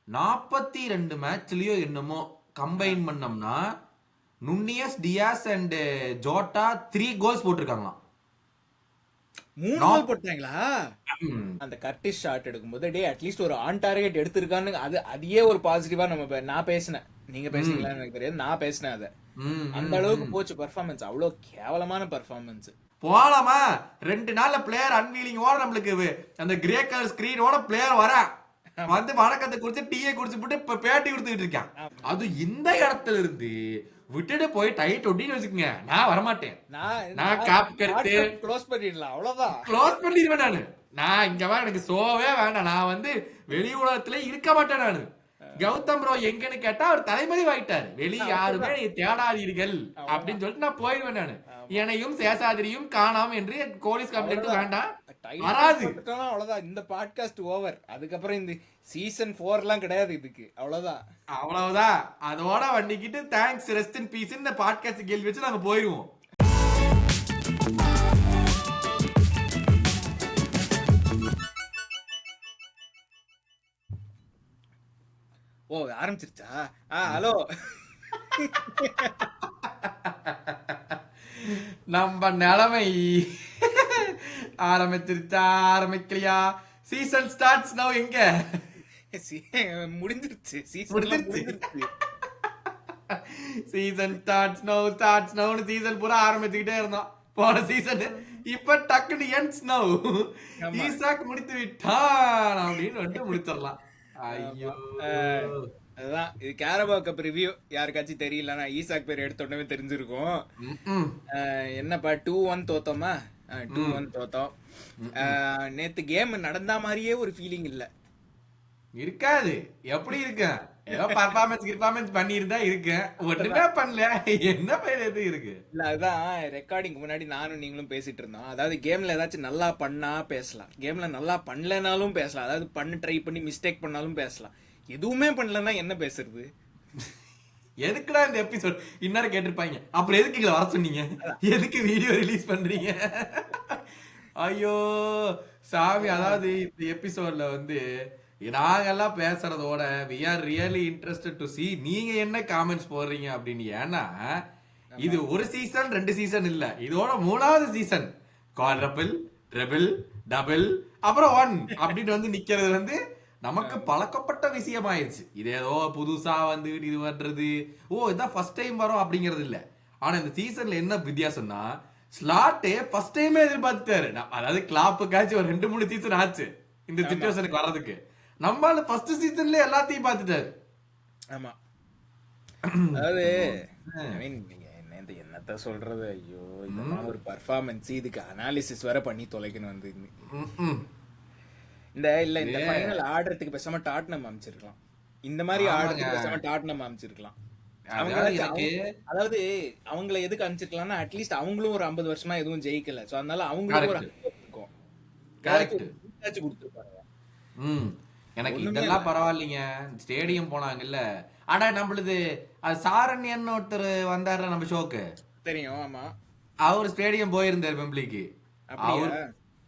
42 மேட்ச்லயோ என்னமோ கம்பைன் பண்ணோம்னா நுன்னியஸ், Dias and Jota 3 goals போட்டிருக்காங்களாம். 3 கோல் போட்டாங்களா? அந்த கர்டிஷ் ஷாட் எடுக்கும்போது டே அட்லீஸ்ட் ஒரு ஆன் டார்கெட் எடுத்திருக்கான்னு அதையே ஒரு பாசிட்டிவா நான் பேசினேன். நீங்க பேசுனீங்களான்னு எனக்கு தெரியாது, நான் பேசினேன் அதை. அந்த அளவுக்கு போச்சு பர்ஃபார்மன்ஸ், அவ்வளவு கேவலமான பர்ஃபார்மன்ஸ். போலாமா 2 நாள்ல பிளேயர் அன்வீலிங்கோட நம்மளுக்கு அந்த கிரே கலர் ஸ்கிரீனோட பிளேயர் வர வந்து வணக்கத்தை குடிச்சு டீயை குடிச்சு போட்டு இப்ப பேட்டி கொடுத்துட்டு இருக்கான். அது இந்த இடத்துல இருந்து விட்டுட்டு போய் டைட் ஒட்டின்னு வச்சுக்கோங்க, நான் வரமாட்டேன். நான் காப் கருத்து க்ளோஸ் பண்ணிடலாம், அவ்வளவுதான். க்ளோஸ் பண்ணிடுவேன். நான் இங்க வா, எனக்கு சோவே வேண்டாம், நான் வந்து வெளி உலகத்துல இருக்க மாட்டேன். நானு கௌதம் ப்ரோ எங்கன்னு கேட்டா அவர் தலைமறை வாயிட்டாரு, வெளியே யாருமே தேடாதீர்கள் அப்படின்னு சொல்லிட்டு நான் போயிடுவேன். நானு என்னையும் சேசாதிரியும் காணாம என்று போலீஸ் கம்ப்ளைண்ட் வேண்டாம், வராது, அவ்வளவுதான். இந்த பாட்காஸ்ட் ஓவர். அதுக்கப்புறம் இந்த சீசன் 4 எல்லாம் கிடையாது இதுக்கு, அவ்வளவுதான். அவ்வளவுதான். அதோட வண்டிக்கிட்டு தேங்க்ஸ் ரெஸ்ட் இன் பீஸ் இந்த பாட்காஸ்ட் கேள்வி வச்சு நாங்க போயிடுவோம். ஓ ஆரம்பிச்சிருச்சா? ஹலோ. நம்ம நிலைமை ஆரம்பிச்சிருச்சா ஆரம்பிக்கலையா? Season starts now. எங்க முடிஞ்சிருச்சு சீசன் ஸ்டார்ட்ஸ் நவ்னு சீசன் பூரா ஆரம்பிச்சுக்கிட்டே இருந்தோம் போன சீசன். இப்ப டக்குனு எண்ட்ஸ் நவ், ஈசாக் முடித்து விட்டான் அப்படின்னு வந்து முடிச்சிடலாம். ஐயோ, அதுதான் இது கேரபா கப் ரிவ்யூ. யாருக்காச்சும் தெரியலன்னா ஈசாக் பேர் எடுத்த உடனே தெரிஞ்சிருக்கும். என்னப்பா 2-1 தோத்தோமா? 2-1 தோத்தோம். நேத்து கேம் நடந்தா மாதிரியே ஒரு ஃபீலிங் இல்ல. இருக்காது. எப்படி இருக்கு? ஏதோ பர்ஃபார்மன்ஸ் பண்ணிருந்தா இருக்கு, ஒண்ணுமே பண்ணல, என்ன பேர் இருக்கு? இல்ல அதுதான் ரெக்கார்டிங் முன்னாடி நானும் நீங்களும் பேசிட்டு இருந்தோம். அதாவது கேம்ல ஏதாச்சும் நல்லா பண்ணா பேசலாம், கேம்ல நல்லா பண்ணலனாலும் பேசலாம், அதாவது ட்ரை பண்ணி மிஸ்டேக் பண்ணாலும் பேசலாம். எதுவுமே பண்ணலன்னா என்ன பேசுறது? எதுக்குடா இந்த எபிசோட் இன்னொரு கேட்டிருப்பாங்க, அப்புறம் எதுக்கு இங்க வர சொன்னீங்க, எதுக்கு வீடியோ ரிலீஸ் பண்றீங்க? ஐயோ சாமி. அதாவது இந்த எபிசோட்ல வந்து நாங்கெல்லாம் பேசுறதோட we are really interested to see நீங்க என்ன காமெண்ட்ஸ் போடுறீங்க அப்படின்னு. ஏன்னா இது ஒரு சீசன் 2 சீசன் இல்ல, இதோட 3வது சீசன். குவாட்ரபிள், ட்ரிபிள், டபுள், அப்புறம் 1 அப்படின்னு வந்து நிக்கிறது வந்து நமக்கு பழக்கப்பட்ட விஷயம் ஆயிடுச்சு. இது ஏதோ புதுசா வந்து இது பண்றது, ஓ இதான் ஃபர்ஸ்ட் டைம் வரும் அப்படிங்கிறது இல்ல. ஆனா இந்த சீசன்ல என்ன வித்தியாசம்னா, ஸ்லாட்டே ஃபர்ஸ்ட் டைமே எதிர்பார்த்துட்டாரு. அதாவது கிளாப்புக்காச்சும் ஒரு 2-3 சீசன் ஆச்சு இந்த சிச்சுவேஷனுக்கு வர்றதுக்கு. நம்மால ஃபர்ஸ்ட் சீசன்ல எல்லாத்தையும் பார்த்துட்டாரு. ஆமா, அதாவது நீங்க என்னத்த சொல்றது? ஐயோ, இதெல்லாம் ஒரு பர்ஃபார்மன்ஸ், இதுக்கு அனாலிசிஸ் வேற பண்ணி தொலைக்கணும் வந்து. இந்த ஃபைனல் ஆடுறதுக்கு பேசாம டாட்னம் அமைச்சிருக்கலாம். இந்த மாதிரி ஆடுறதுக்கு பேசாம டாட்னம் அமைச்சிருக்கலாம். அதாவது அவங்கள எதுக்கு அனுப்பிச்சிருக்கலாம்னா, அட்லீஸ்ட் அவங்களும் ஒரு 50 வருஷமா எதுவும் ஜெயிக்கல, சோ அதனால அவங்களுக்கு ஒரு இருக்கும், கொடுத்துருப்பாங்க. எனக்கு இதெல்லாம் பரவாயில்லைங்க. ஸ்டேடியம் போனாங்கல்ல, ஆனா நம்மளுது அது சாரண்யன் ஒருத்தர் வந்தாரு நம்ம ஷோக்கு, தெரியும். ஆமா, அவர் ஸ்டேடியம் போயிருந்தாரு வெம்பிளிக்கு. அவர்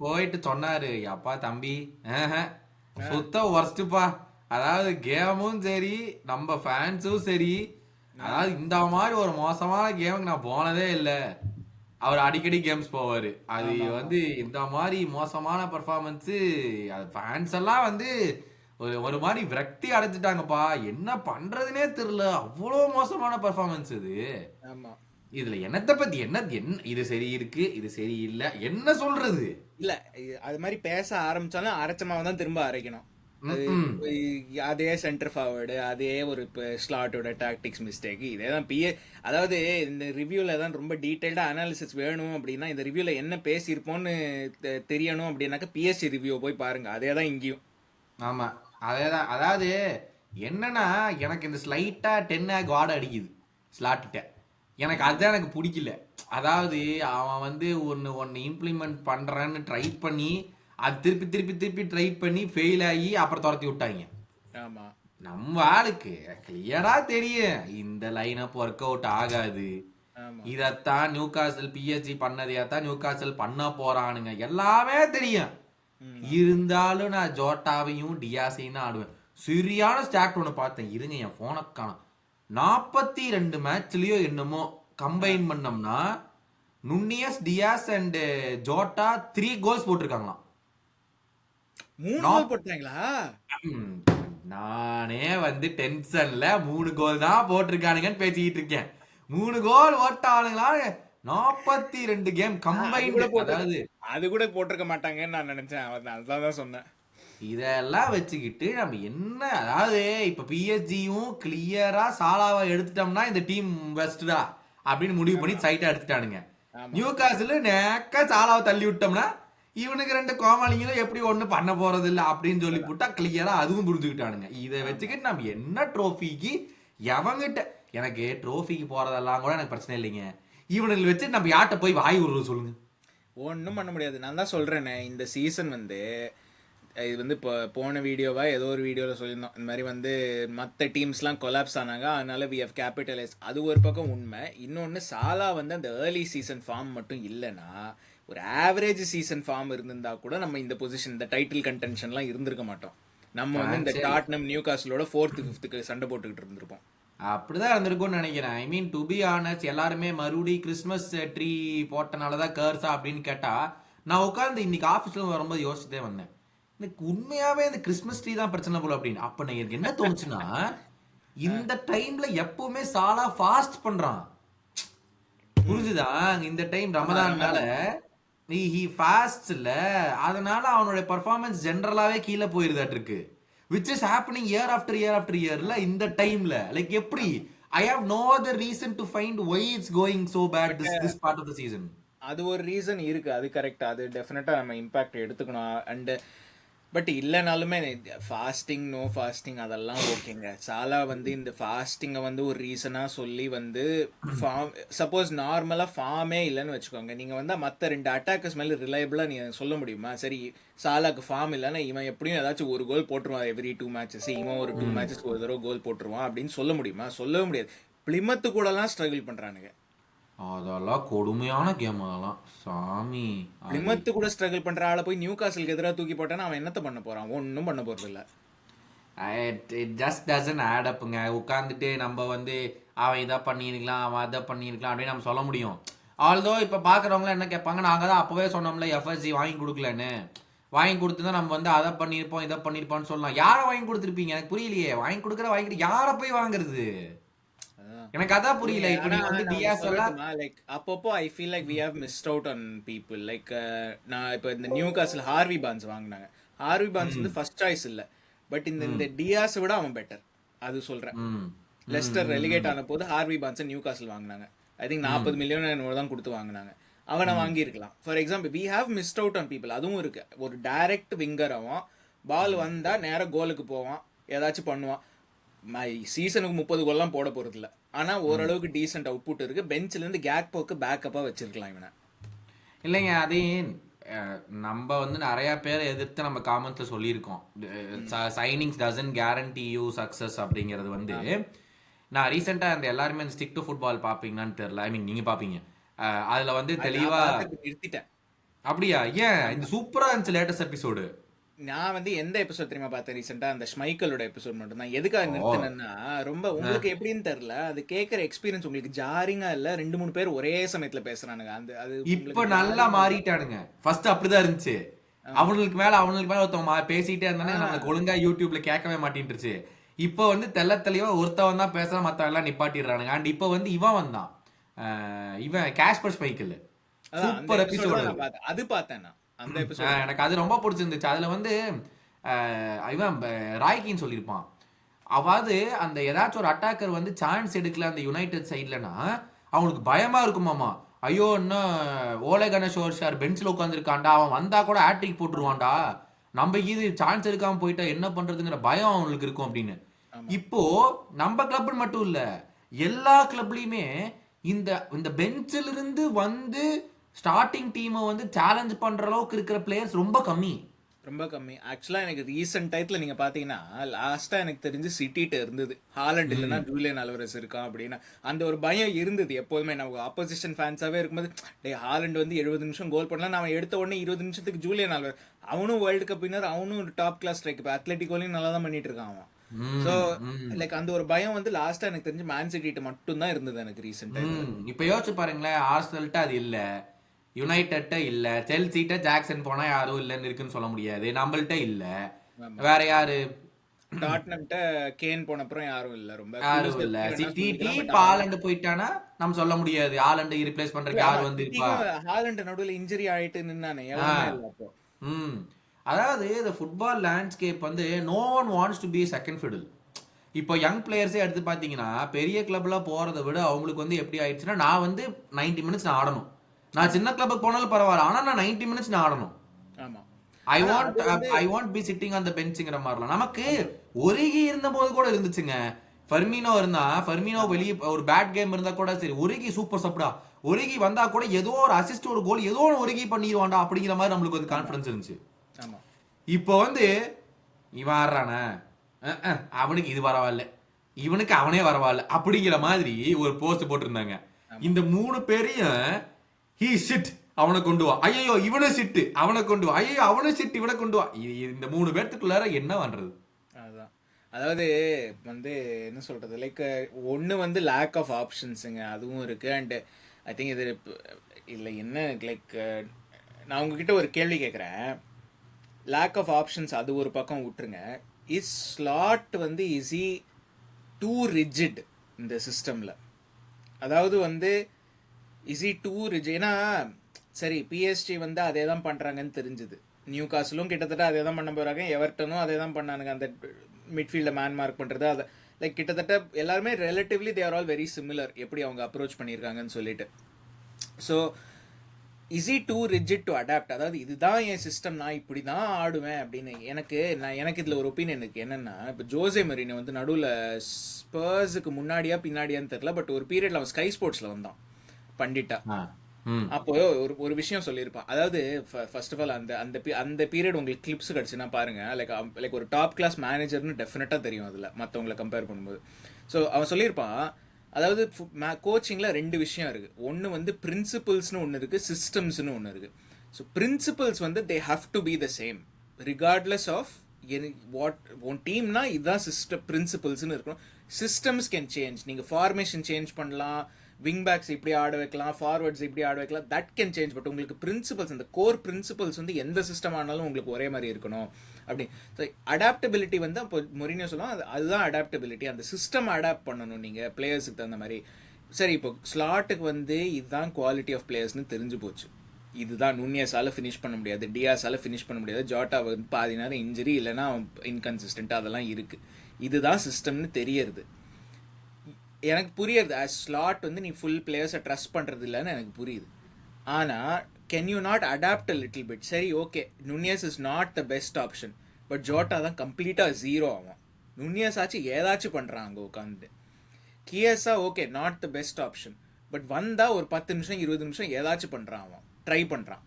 போயிட்டு சொன்னாரு, அப்பா தம்பி சுத்த ஒர்ஸ்ட்பா, அதாவது கேமும் சரி நம்ம ஃபேன்ஸும் சரி, அதாவது இந்த மாதிரி ஒரு மோசமான கேமுக்கு நான் போனதே இல்லை. அவர் அடிக்கடி கேம்ஸ் போவாரு, அது வந்து இந்த மாதிரி மோசமான பர்ஃபார்மன்ஸ் ஃபேன்ஸ் எல்லாம் வந்து ஒரு மாதிரி விரக்தி அடைஞ்சிட்டாங்கப்பா. என்ன பண்றதுனே தெரியல, அவ்வளவு மோசமான பர்ஃபார்மன்ஸ் இது. இதுல என்னத்தை பத்தி என்ன இது சரி இருக்கு, இது சரி இல்ல, என்ன சொல்றது? இல்ல அது மாதிரி பேச ஆரம்பிச்சாலும் அரைச்சமாவை தான் திரும்ப அரைக்கணும். அதே சென்டர் ஃபார்வர்டு, அதே ஒரு ஸ்லாட்டோட டாக்டிக்ஸ் மிஸ்டேக், இதேதான் அதாவது இந்த ரிவ்யூல தான் ரொம்ப டீடைல்டா அனாலிசிஸ் வேணும் அப்படின்னா, இந்த ரிவ்யூல என்ன பேசியிருப்போம்னு தெரியணும் அப்படின்னாக்க பிஎஸ்சி ரிவ்யூ போய் பாருங்க, அதே தான் இங்கேயும். ஆமா அதேதான். அதாவது என்னன்னா, எனக்கு இந்த ஸ்லைட்டா 10 காட் அடிக்குது ஸ்லாட்ட, எனக்கு அதுதான் எனக்கு பிடிக்கல. அதாவது அவன் வந்து ஒன்னு இம்ப்ளிமெண்ட் பண்றேன்னு ட்ரை பண்ணி அது திருப்பி ட்ரை பண்ணி ஃபெயில் ஆகி அப்புறம் துரத்தி விட்டாங்க. ஆமா, நம்ம ஆளுக்கு கிளியரா தெரியும் இந்த லைன் அப் ஒர்க் அவுட் ஆகாது, இதத்தான் நியூ காசல் பிஎஸ்ஜி பண்ணதையத்தான் நியூ காசல் பண்ண போறானுங்க, எல்லாமே தெரியும். இருந்தாலும் நான் ஜோட்டாவையும் டியாஸையும் தான் ஆடுவேன். சரியான ஸ்டாட் ஒன்று பார்த்தேன், இருங்க என் போனை காணோம். 42 மேட்ச்லயோ என்னமோ கம்பைன் பண்ணோம்னா நுன்னியஸ், டியாஸ் அண்ட் ஜோட்டா 3 கோல்ஸ் போட்டிருக்காங்களாம். 3 கோல் போட்டாங்களா? ம், நானே வந்து டென்ஷன்ல 3 கோல் தான் போட்டிருக்கானுங்கன்னு பேசிக்கிட்டு இருக்கேன். 3 கோல் ஓட்டானுங்களா 42 கேம் கம்பைன்டு. அதாவது அது கூட போட்டிருக்க மாட்டாங்கன்னு நான் நினைச்சேன். அதுதான் தான் சொன்னேன். இதெல்லாம் வச்சுக்கிட்டு நம்ம என்ன, அதாவது இப்ப பிஎஸ்ஜியும் கிளியரா சாலாவை எடுத்துட்டோம்னா இந்த டீம் பெஸ்டா அப்படின்னு முடிவு பண்ணி சைட்டா எடுத்துட்டானுங்க. நியூ காசில் நேக்க சாலாவை தள்ளி விட்டோம்னா இவனுக்கு 2 கோமாளிங்களும் எப்படி ஒண்ணு பண்ண போறது இல்ல அப்படின்னு சொல்லி போட்டா கிளியரா அதுவும் புரிஞ்சுக்கிட்டானுங்க. இதை வச்சுக்கிட்டு நம்ம என்ன ட்ரோஃபிக்கு எவங்கிட்ட, எனக்கு ட்ரோஃபிக்கு போறதெல்லாம் கூட எனக்கு பிரச்சனை இல்லைங்க. இவனுங்களை வச்சு நம்ம யார்கிட்ட போய் வாய் விடுறது சொல்லுங்க. ஒன்றும் பண்ண முடியாது. நான் தான் சொல்றேனே, இந்த சீசன் வந்து இது வந்து இப்போ போன வீடியோவா ஏதோ ஒரு வீடியோவில் சொல்லியிருந்தோம், இந்த மாதிரி வந்து மற்ற டீம்ஸ்லாம் கொலாப்ஸ் ஆனாங்க, அதனால வி ஹவ் கேபிட்டலைஸ். அது ஒரு பக்கம் உண்மை. இன்னொன்று, சாலா வந்து அந்த ஏர்லி சீசன் ஃபார்ம் மட்டும் இல்லைன்னா ஒரு ஆவரேஜ் சீசன் ஃபார்ம் இருந்திருந்தா கூட நம்ம இந்த பொசிஷன், இந்த டைட்டில் கண்டென்ஷன்லாம் இருந்திருக்க மாட்டோம். நம்ம வந்து இந்த டாட்னம், நியூ காஸ்லோட 4th 5th சண்டை போட்டுக்கிட்டு இருந்திருப்போம். அப்படிதான் இருந்திருக்கும்னு நினைக்கிறேன். ஐ மீன் டு பி ஆனஸ்ட், எல்லாருமே மறுபடி கிறிஸ்மஸ் ட்ரீ போட்டனாலதான் கர்ஸா அப்படின்னு கேட்டா, நான் உட்காந்து இன்னைக்கு ஆஃபீஸ்ல வரும்போது யோசிச்சுட்டே வந்தேன், எனக்கு உண்மையாவே இந்த கிறிஸ்மஸ் ட்ரீ தான் பிரச்சனை போல அப்படின்னு. அப்ப எனக்கு என்ன தோணுச்சுன்னா, இந்த டைம்ல எப்பவுமே சாலா ஃபாஸ்ட் பண்றான், புரிஞ்சுதா? இந்த டைம் ரமதான்னால ஹி ஃபாஸ்ட் இல்ல, அதனால அவனோட பெர்ஃபார்மன்ஸ் ஜெனரலாவே கீழே போயிருதாட்டு இருக்கு. which is happening year after year after yearல இந்த டைம்ல. லைக் எப்படி, I have no other reason to find why it's going so bad this part of the season. அது ஒரு ரீசன் இருக்கு, அது கரெக்டா, அது டெஃபினட்டா நம்ம இம்பாக்ட் எடுத்துக்கணும். அண்ட் பட் இல்லைனாலுமே ஃபாஸ்டிங், நோ ஃபாஸ்டிங் அதெல்லாம் ஓகேங்க. சாலா வந்து இந்த ஃபாஸ்டிங்கை வந்து ஒரு ரீசனாக சொல்லி வந்து ஃபார்ம், சப்போஸ் நார்மலாக ஃபார்மே இல்லைன்னு வச்சுக்கோங்க, நீங்கள் வந்து மற்ற 2 அட்டாக்கர்ஸ் மேலே ரிலையபிளாக நீங்கள் சொல்ல முடியுமா? சரி, சாலாக்கு ஃபார்ம் இல்லைன்னா இவன் எப்படியும் ஏதாச்சும் ஒரு கோல் போட்டுருவான் எவ்ரி 2 மேட்சஸ், இவன் ஒரு 2 மேட்சஸ்க்கு ஒரு தடவை கோல் போட்டுருவான் அப்படின்னு சொல்ல முடியுமா? சொல்லவே முடியாது. பிளிமத்து கூடலாம் ஸ்ட்ரகிள் பண்ணுறானுங்க. அதெல்லாம் கொடுமையான கேம் அதெல்லாம், சாமி. பிளிமத்து கூட ஸ்ட்ரகிள் பண்ற ஆளை போய் நியூ காசலுக்கு எதிராக தூக்கி போட்டானா அவன் என்னத்த பண்ண போறான்? ஒன்றும் பண்ண போறது இல்ல. இட் ஜஸ்ட் டசன்ட் ஆட் அப்புங்க. உட்காந்துட்டு நம்ம வந்து அவன் இதை பண்ணியிருக்கலாம், அவன் அதை பண்ணியிருக்கலாம் அப்படின்னு நம்ம சொல்ல முடியும். ஆல்தோ இப்போ பார்க்குறவங்களாம் என்ன கேட்பாங்க, நாங்கள் தான் அப்போவே சொன்னோம்ல எஃப்எஸ்சி வாங்கி கொடுக்கலன்னு. வாங்கி கொடுத்துருந்தா நம்ம வந்து அதை பண்ணியிருப்போம் இதை பண்ணியிருப்போம்னு சொல்லலாம். யாரை வாங்கி கொடுத்துருப்பீங்க? எனக்கு புரியலையே. வாங்கி கொடுக்குற யாரை போய் வாங்குறது? எனக்கு அதான் புரியல. இப்போ நீ வந்து டியாஸ் எல்லாம் லைக் அப்பப்போ I feel like we have missed out on people. Like நான் இப்போ இந்த நியூ காசில் ஹார்வி பான்ஸ் வாங்கினாங்க. ஹார்வி பான்ஸ் வந்து ஃபர்ஸ்ட் சாய்ஸ் இல்லை, பட் இந்த டியாஸை விட அவன் பெட்டர், அது சொல்றேன். லெஸ்டர் ரெலிகேட் ஆன போது ஹார்வி பான்ஸை நியூ காசில் வாங்கினாங்க. ஐ திங்க் 40 மில்லியன் தான் கொடுத்து வாங்கினாங்க. அவனை வாங்கியிருக்கலாம். For example, we have missed out on people. அதுவும் இருக்கு. ஒரு டைரக்ட் விங்கர் அவன், பால் வந்தா நேராக கோலுக்கு போவான், ஏதாச்சும் பண்ணுவான். சீசனுக்கு 30 கோல்லாம் போட போறது இல்லை, ஆனா ஓரளவுக்கு டீசென்ட் அவுட்புட் இருக்கு. பெஞ்ச்ல இருந்து கேக் போக்கு பேக்கப்பா வச்சிருக்கலாம் இவனை. இல்லைங்க, அதே நம்ம வந்து நிறைய பேரை எதிர்த்து நம்ம காமெண்ட்ஸ்ல சொல்லியிருக்கோம், signings doesn't guarantee you success அப்படிங்கிறது வந்து. நான் ரீசெண்டா அந்த எல்லாருமே இந்த ஸ்டிக் டு ஃபுட்பால் பாப்பீங்களான்னு தெரியல. ஐ மீன் நீங்க பாப்பீங்க, அதுல வந்து தெளிவா நிறுத்திட்டேன். அப்படியா? ஏன்? இந்த சூப்பரா இருந்துச்சு லேட்டஸ்ட் எபிசோடு. நான் வந்து எந்த எபிசோட் தெரியுமா பார்த்தேன் ரீசெண்டா? அந்த ஸ்மைக்கலோட எபிசோட் மட்டும் தான். எதுக்காக நிறுத்தினேன்னா, ரொம்ப உங்களுக்கு எப்படின்னு தெரியல, அது கேட்கற எக்ஸ்பீரியன்ஸ் உங்களுக்கு ஜாரிங்கா இல்ல. 2-3 பேர் ஒரே சமயத்துல பேசுறானுங்க. அந்த அது இப்ப நல்லா மாறிட்டானுங்க. ஃபர்ஸ்ட் அப்படிதான் இருந்துச்சு. அவங்களுக்கு மேல ஒருத்தவங்க பேசிட்டே இருந்தானே, நமக்கு ஒழுங்கா யூடியூப்ல கேட்கவே மாட்டேன்ருச்சு. இப்போ வந்து தெளிவா ஒருத்தவன் தான் பேசுறான், மத்தவன் எல்லாம் நிப்பாட்டிடுறானுங்க. அண்ட் இப்போ வந்து இவன் வந்தான், இவன் கேஷ்பர் ஸ்மைக்கல். சூப்பர் எபிசோட் அது பார்த்தேன் நான். அந்த எபிசோட் எனக்கு அது ரொம்ப பிடிச்சிருந்துச்சு. அதுல வந்து இவன் ராய்கின்னு சொல்லியிருப்பான், அதாவது அந்த ஏதாச்சும் ஒரு அட்டாக்கர் வந்து சான்ஸ் எடுக்கல அந்த யுனைடெட் சைட்லனா அவனுக்கு பயமா இருக்குமாமா. ஐயோ, இன்னும் ஓலே கணேஷ் ஓர்ஷார் பெஞ்சில் உட்காந்துருக்கான்டா, அவன் வந்தா கூட ஹேட்ரிக் போட்டுருவான்டா, நம்ம இது சான்ஸ் எடுக்காம போயிட்டா என்ன பண்றதுங்கிற பயம் அவங்களுக்கு இருக்கும் அப்படின்னு. இப்போ நம்ம கிளப் மட்டும் இல்ல, எல்லா கிளப்லயுமே இந்த பெஞ்சில இருந்து வந்து ஸ்டார்டிங் டீமை வந்து சேலஞ்ச் பண்ற அளவுக்கு இருக்கிற பிளேயர்ஸ் ரொம்ப கம்மி. ரொம்ப கம்மி. ஆக்சுவலா எனக்கு ரீசெண்ட் டயத்துல நீங்க பாத்தீங்கன்னா லாஸ்டா எனக்கு தெரிஞ்சு சிட்டிட்ட இருந்தது ஹாலண்ட் இல்லைன்னா ஜூலியன் அல்வரஸ் இருக்கான் அப்படின்னு அந்த ஒரு பயம் இருந்தது எப்போதுமே. நம்ம ஆப்போசிஷன் ஃபேன்ஸாவே இருக்கும்போது டே ஹாலண்ட் வந்து 70 நிமிஷம் கோல் பண்ணலாம், நான் எடுத்த உடனே 20 நிமிஷத்துக்கு ஜூலியன் அல்வரஸ், அவனும் வேர்ல்டு கப் வின்னர், அவனும் ஒரு டாப் கிளாஸ் ஸ்ட்ரைக், இப்போ அத்லெட்டிகோலையும் நல்லா தான் பண்ணிட்டு இருக்கான் அவன். ஸோ லைக் அந்த ஒரு பயம் வந்து லாஸ்டா எனக்கு தெரிஞ்சு மேன் சிட்டிட்ட மட்டும் தான் இருந்தது எனக்கு ரீசெண்டா. இப்ப யோசிச்சு பாருங்களேன், ஆர்சனல்ட்ட அது இல்ல, யுனைடெட்ட இல்ல, செல்சிட்ட ஜாக்சன் போனா யாரும் இல்லன்னு இருக்குன்னு சொல்ல முடியாது, நம்மள்ட்ட இல்ல, வேற யாரு, டாட்னம்ட்ட கேன் போன அப்புறம் யாரும் இல்ல, ரொம்ப யாரும் இல்ல. சிட்டி ஹாலண்ட் போயிட்டானா நம்ம சொல்ல முடியாது, ஹாலண்ட் ரீப்ளேஸ் பண்றதுக்கு யாரு வந்து இருப்பா. ஹாலண்ட் நடுவுல இன்ஜரி ஆயிட்டு நின்னானே எவனுமே இல்ல அப்போ. அதாவது இந்த ஃபுட்பால் லேண்ட்ஸ்கேப் வந்து no one wants to be second fiddle. இப்போ யங் பிளேயர்ஸே எடுத்து பார்த்தீங்கன்னா பெரிய கிளப்ல போறதை விட அவங்களுக்கு வந்து எப்படி ஆயிடுச்சுன்னா, நான் வந்து 90 மினிட்ஸ் நான் ஆடணும், நான் சின்ன கிளப்புக்கு போனாலும் பரவாயில்ல, ஆனா நான் 90 மினிட்ஸ் நான் ஆடணும். ஆமா, I want be sitting on the பெஞ்சுங்கிற மாதிரிலாம் நமக்கு ஒருகி இருந்த போது கூட இருந்துச்சுங்க. ஃபெர்மினோ இருந்தா, ஃபெர்மினோ வெளியே ஒரு பேட் கேம் இருந்தா கூட சரி, ஒருகி சூப்பர் சப்டா, ஒருகி வந்தா கூட ஏதோ ஒரு அசிஸ்ட் ஒரு கோல் ஏதோ ஒரு ஒருகி பண்ணிடுவான்டா அப்படிங்கிற மாதிரி நம்மளுக்கு வந்து கான்ஃபிடன்ஸ் இருந்துச்சு. இப்போ வந்து இவன் ஆடுறானே, அவனுக்கு இது பரவாயில்ல, இவனுக்கு அவனே பரவாயில்ல அப்படிங்கிற மாதிரி ஒரு போஸ்ட் போட்டிருந்தாங்க. இந்த 3 பேரையும் ஹீ ஷிட் அவனை கொண்டு வா, ஐயோ இவனை சிட்டு அவனை கொண்டு வா, ஐயோ அவனை சிட்டு இவனை கொண்டு வா, இந்த 3 பேர்த்துக்குள்ளார என்ன பண்றது? அதுதான், அதாவது வந்து என்ன சொல்றது, லைக் ஒன்று வந்து லேக் ஆஃப் ஆப்ஷன்ஸுங்க, அதுவும் இருக்கு. அண்ட் ஐ திங்க் இது இல்லை என்ன லைக் நான் உங்ககிட்ட ஒரு கேள்வி கேட்குறேன். லேக் ஆஃப் ஆப்ஷன்ஸ் அது ஒரு பக்கம் விட்டுருங்க, இஸ் ஸ்லாட் வந்து இஸ் டூ ரிஜிட் இந்த சிஸ்டமில்? அதாவது வந்து இஸ் டூ ரிஜிட்? ஏன்னா சரி பிஎஸ்ஜி வந்து அதே தான் பண்ணுறாங்கன்னு தெரிஞ்சுது, நியூ காஸ்லும் கிட்டத்தட்ட அதே தான் பண்ண போகிறாங்க, எவர்டனும் அதே தான் பண்ணானுங்க, அந்த மிட்ஃபீல்டில் மேன் மார்க் பண்ணுறது, அதை லைக் கிட்டத்தட்ட எல்லாருமே relatively they are all very similar எப்படி அவங்க அப்ரோச் பண்ணியிருக்காங்கன்னு சொல்லிட்டு. So is too rigid to adapt? அதாவது இதுதான் என் சிஸ்டம், நான் இப்படி தான் ஆடுவேன் அப்படின்னு. எனக்கு இதில் ஒரு ஒப்பீனியன் இருக்குது என்னென்னா, இப்போ ஜோசே மரினோ வந்து நடுவில் ஸ்பர்ஸுக்கு முன்னாடியா பின்னாடியான்னு தெரில, பட் ஒரு பீரியடில் அவன் ஸ்கை ஸ்போர்ட்ஸில் வந்தான் பண்டிட்டா. அப்போ ஒரு விஷயம் சொல்லியிருப்பான், அதாவது ஃபர்ஸ்ட் ஆஃப் ஆல் அந்த பீரியட் உங்களுக்கு கிளிப்ஸ் கிடச்சுன்னா பாருங்க, லைக் ஒரு டாப் கிளாஸ் மேனேஜர்னு டெஃபினட்டாக தெரியும் அதில் மற்றவங்களை கம்பேர் பண்ணும்போது. ஸோ அவன் சொல்லியிருப்பான், அதாவது கோச்சிங்கில் 2 விஷயம் இருக்குது. ஒன்று வந்து பிரின்சிபல்ஸ்னு ஒன்று இருக்குது, சிஸ்டம்ஸ்னு ஒன்று இருக்குது. ஸோ பிரின்சிபல்ஸ் வந்து they have to be the same regardless of what உன் டீம்னா இதுதான் சிஸ்டம் பிரின்சிபல்ஸ்னு இருக்கணும். சிஸ்டம்ஸ் கேன் சேஞ்ச், நீங்கள் ஃபார்மேஷன் சேஞ்ச் பண்ணலாம், விங் பேக்ஸ் இப்படி ஆட வைக்கலாம், ஃபார்வர்ட்ஸ் இப்படி ஆட வைக்கலாம், தட் கேன் சேஞ்ச். பட் உங்களுக்கு பிரின்சிபல்ஸ், அந்த கோர் பிரின்சிபல்ஸ் வந்து எந்த சிஸ்டம் ஆனாலும் உங்களுக்கு ஒரே மாதிரி இருக்கணும் அப்படி. ஸோ அடாப்டபிலிட்டி வந்து அப்போ மொரினியோ சொல்லுவோம், அதுதான் அடாப்டபிலிட்டி, அந்த சிஸ்டம் அடாப்ட் பண்ணணும் நீங்கள் பிளேயர்ஸுக்கு தகுந்த மாதிரி. சரி, இப்போ ஸ்லாட்டுக்கு வந்து இதுதான் குவாலிட்டி ஆஃப் பிளேயர்ஸ்னு தெரிஞ்சு போச்சு, இதுதான் நுண்ணியஸால் ஃபினிஷ் பண்ண முடியாது, டியாஸால் ஃபினிஷ் பண்ண முடியாது, ஜோட்டா வந்து பாதி நேரம் இன்ஜுரி இல்லைன்னா இன்கன்சிஸ்டன்ட் அதெல்லாம் இருக்குது, இதுதான் சிஸ்டம்னு தெரியறது. எனக்கு புரியுது, ஸ்லாட் வந்து நீ ஃபுல் பிளேயர்ஸை ட்ரஸ்ட் பண்ணுறது இல்லைன்னு எனக்கு புரியுது. ஆனால் can you not adapt a little bit? சரி okay, Nunez is not the best option, but Jota தான் கம்ப்ளீட்டாக 0 ஆகும். நுனியஸ் ஆச்சு ஏதாச்சும் பண்ணுறாங்க உட்காந்து. Chiesa okay not the best option, but வந்தால் ஒரு 10 நிமிஷம் 20 நிமிஷம் ஏதாச்சும் பண்ணுறான், அவன் ட்ரை பண்ணுறான்.